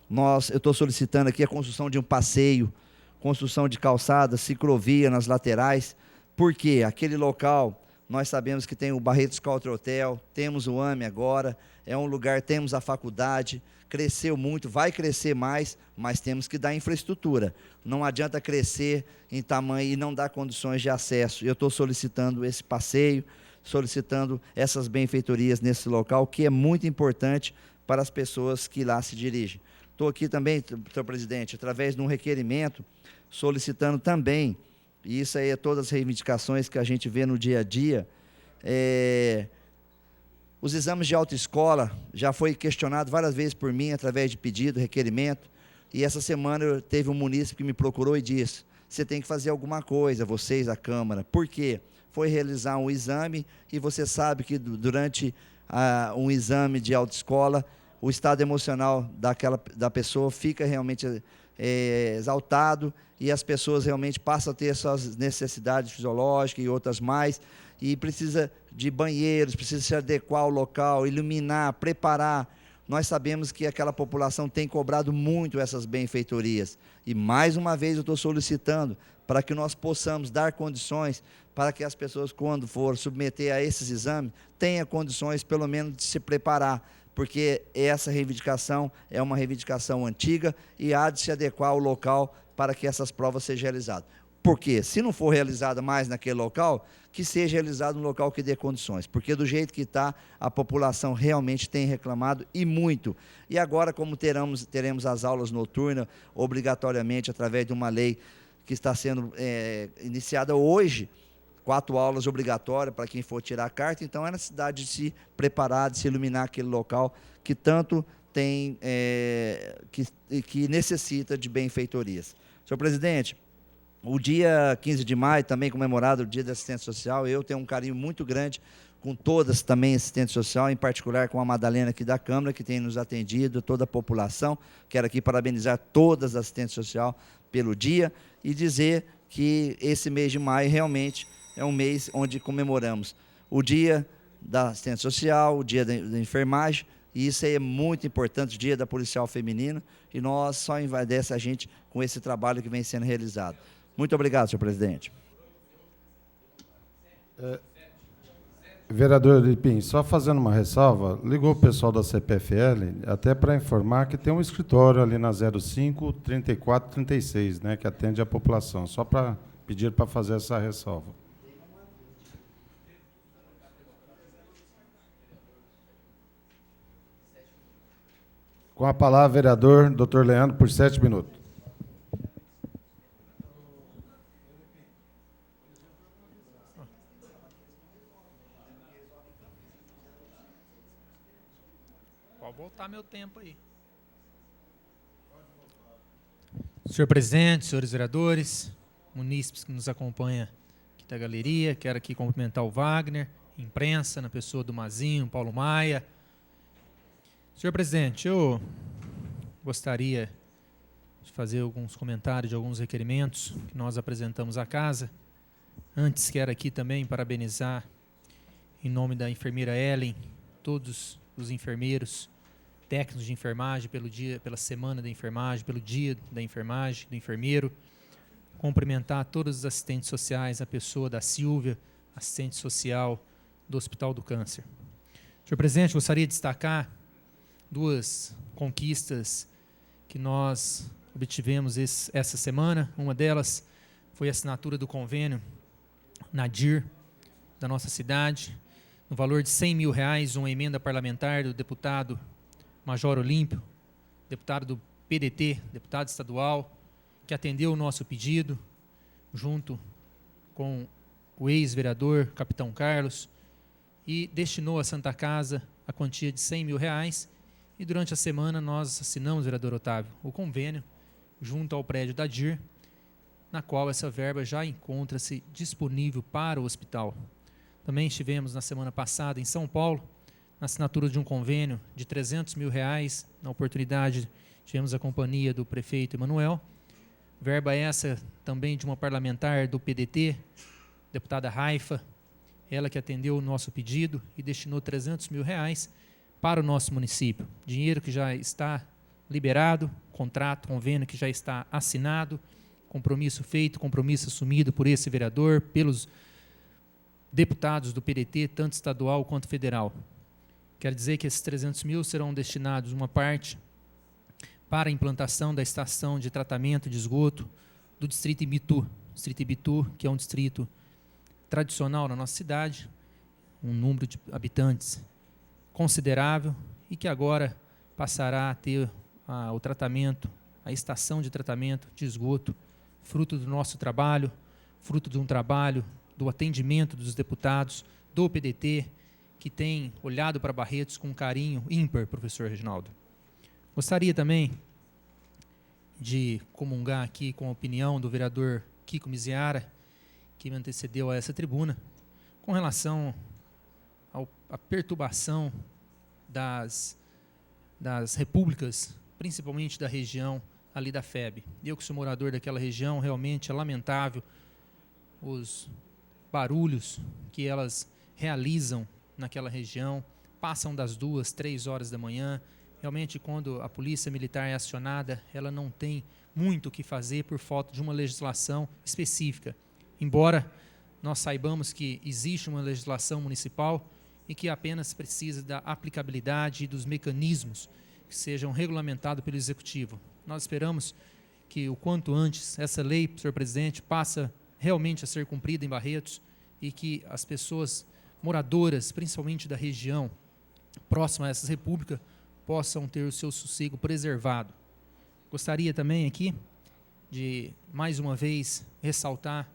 Eu estou solicitando aqui a construção de um passeio, construção de calçadas, ciclovia nas laterais, porque aquele local, nós sabemos que tem o Barretos Country Hotel, temos o AME agora, é um lugar, temos a faculdade, cresceu muito, vai crescer mais, mas temos que dar infraestrutura. Não adianta crescer em tamanho e não dar condições de acesso. Eu estou solicitando esse passeio, solicitando essas benfeitorias nesse local, que é muito importante para as pessoas que lá se dirigem. Estou aqui também, senhor presidente, através de um requerimento, solicitando também, e isso aí é todas as reivindicações que a gente vê no dia a dia, Os exames de autoescola já foi questionado várias vezes por mim, através de pedido, requerimento, e essa semana teve um munícipe que me procurou e disse: você tem que fazer alguma coisa, vocês, a Câmara. Por quê? Foi realizar um exame e você sabe que durante um exame de autoescola, o estado emocional da pessoa fica realmente exaltado e as pessoas realmente passam a ter suas necessidades fisiológicas e outras mais, e precisa de banheiros, precisa se adequar ao local, iluminar, preparar. Nós sabemos que aquela população tem cobrado muito essas benfeitorias. E, mais uma vez, eu estou solicitando para que nós possamos dar condições para que as pessoas, quando for submeter a esses exames, tenham condições, pelo menos, de se preparar, porque essa reivindicação é uma reivindicação antiga e há de se adequar ao local para que essas provas sejam realizadas. Porque, se não for realizada mais naquele local, que seja realizado um local que dê condições. Porque, do jeito que está, a população realmente tem reclamado, e muito. E agora, como teremos as aulas noturnas, obrigatoriamente, através de uma lei que está sendo iniciada hoje, 4 aulas obrigatórias para quem for tirar a carta, então é necessidade de se preparar, de se iluminar aquele local que tanto tem, que necessita de benfeitorias. Senhor presidente, o dia 15 de maio, também comemorado o Dia da Assistência Social, eu tenho um carinho muito grande com todas também assistentes social, em particular com a Madalena aqui da Câmara, que tem nos atendido, toda a população. Quero aqui parabenizar todas as assistentes sociais pelo dia e dizer que esse mês de maio realmente é um mês onde comemoramos o Dia da Assistência Social, o Dia da Enfermagem, e isso aí é muito importante, o Dia da Policial Feminino, e nós só envaidece a gente com esse trabalho que vem sendo realizado. Muito obrigado, senhor presidente. Vereador Lipim, só fazendo uma ressalva, ligou o pessoal da CPFL até para informar que tem um escritório ali na 05 34 36, né, que atende a população, só para pedir para fazer essa ressalva. Com a palavra, vereador Dr. Leandro, por 7 minutos. Pode voltar meu tempo aí. Senhor presidente, senhores vereadores, munícipes que nos acompanham aqui da galeria, quero aqui cumprimentar o Wagner, imprensa, na pessoa do Mazinho, Paulo Maia. Senhor presidente, eu gostaria de fazer alguns comentários de alguns requerimentos que nós apresentamos à casa. Antes, quero aqui também parabenizar, em nome da enfermeira Ellen, todos os enfermeiros, técnicos de enfermagem, pela semana da enfermagem, pelo dia da enfermagem, do enfermeiro. Cumprimentar todos os assistentes sociais, a pessoa da Silvia, assistente social do Hospital do Câncer. Senhor presidente, gostaria de destacar 2 conquistas que nós obtivemos essa semana. Uma delas foi a assinatura do convênio na DIR da nossa cidade, no valor de R$100 mil, uma emenda parlamentar do deputado Major Olímpio, deputado do PDT, deputado estadual, que atendeu o nosso pedido, junto com o ex-vereador Capitão Carlos, e destinou à Santa Casa a quantia de R$100 mil. E durante a semana nós assinamos, vereador Otávio, o convênio junto ao prédio da DIR, na qual essa verba já encontra-se disponível para o hospital. Também estivemos na semana passada em São Paulo, na assinatura de um convênio de R$300 mil. Na oportunidade, tivemos a companhia do prefeito Emanuel. Verba essa também de uma parlamentar do PDT, deputada Raifa, ela que atendeu o nosso pedido e destinou R$300 mil para o nosso município. Dinheiro que já está liberado, contrato, convênio que já está assinado, compromisso feito, compromisso assumido por esse vereador, pelos deputados do PDT, tanto estadual quanto federal. Quero dizer que esses R$300 mil serão destinados, uma parte, para a implantação da estação de tratamento de esgoto do distrito Ibitu. Distrito Ibitu, que é um distrito tradicional na nossa cidade, um número de habitantes considerável e que agora passará a ter o tratamento, a estação de tratamento de esgoto, fruto do nosso trabalho, fruto de um trabalho do atendimento dos deputados do PDT que tem olhado para Barretos com um carinho ímpar, professor Reginaldo. Gostaria também de comungar aqui com a opinião do vereador Kiko Miziara, que me antecedeu a essa tribuna, com relação à perturbação das repúblicas, principalmente da região ali da FEB. Eu que sou morador daquela região, realmente é lamentável os barulhos que elas realizam naquela região, passam das 2, 3 horas da manhã. Realmente, quando a polícia militar é acionada, ela não tem muito o que fazer por falta de uma legislação específica. Embora nós saibamos que existe uma legislação municipal e que apenas precisa da aplicabilidade e dos mecanismos que sejam regulamentados pelo Executivo. Nós esperamos que o quanto antes essa lei, senhor presidente, passe realmente a ser cumprida em Barretos e que as pessoas moradoras, principalmente da região próxima a essas repúblicas, possam ter o seu sossego preservado. Gostaria também aqui de, mais uma vez, ressaltar,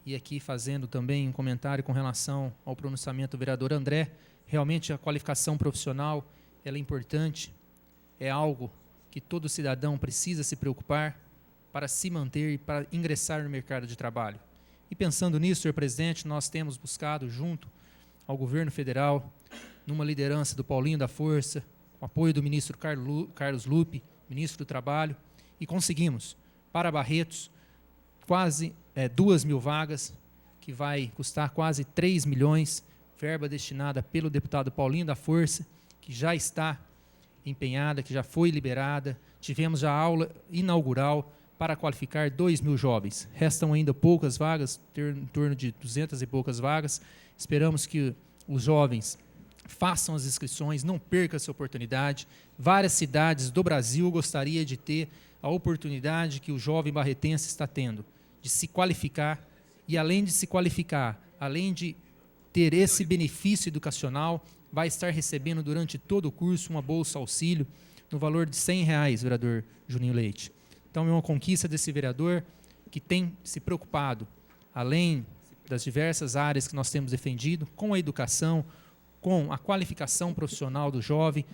e aqui fazendo também um comentário com relação ao pronunciamento do vereador André, realmente a qualificação profissional ela é importante, é algo que todo cidadão precisa se preocupar para se manter e para ingressar no mercado de trabalho. E pensando nisso, senhor presidente, nós temos buscado junto ao governo federal, numa liderança do Paulinho da Força, com apoio do ministro Carlos Lupe, ministro do Trabalho, e conseguimos, para Barretos, quase 2.000 vagas, que vai custar quase 3 milhões, verba destinada pelo deputado Paulinho da Força, que já está empenhada, que já foi liberada. Tivemos a aula inaugural para qualificar 2.000 jovens. Restam ainda poucas vagas, em torno de 200 e poucas vagas. Esperamos que os jovens façam as inscrições, não percam essa oportunidade. Várias cidades do Brasil gostariam de ter a oportunidade que o jovem barretense está tendo, de se qualificar, e além de se qualificar, além de ter esse benefício educacional, vai estar recebendo durante todo o curso uma bolsa auxílio no valor de R$100, vereador Juninho Leite. Então é uma conquista desse vereador que tem se preocupado, além das diversas áreas que nós temos defendido, com a educação, com a qualificação profissional do jovem,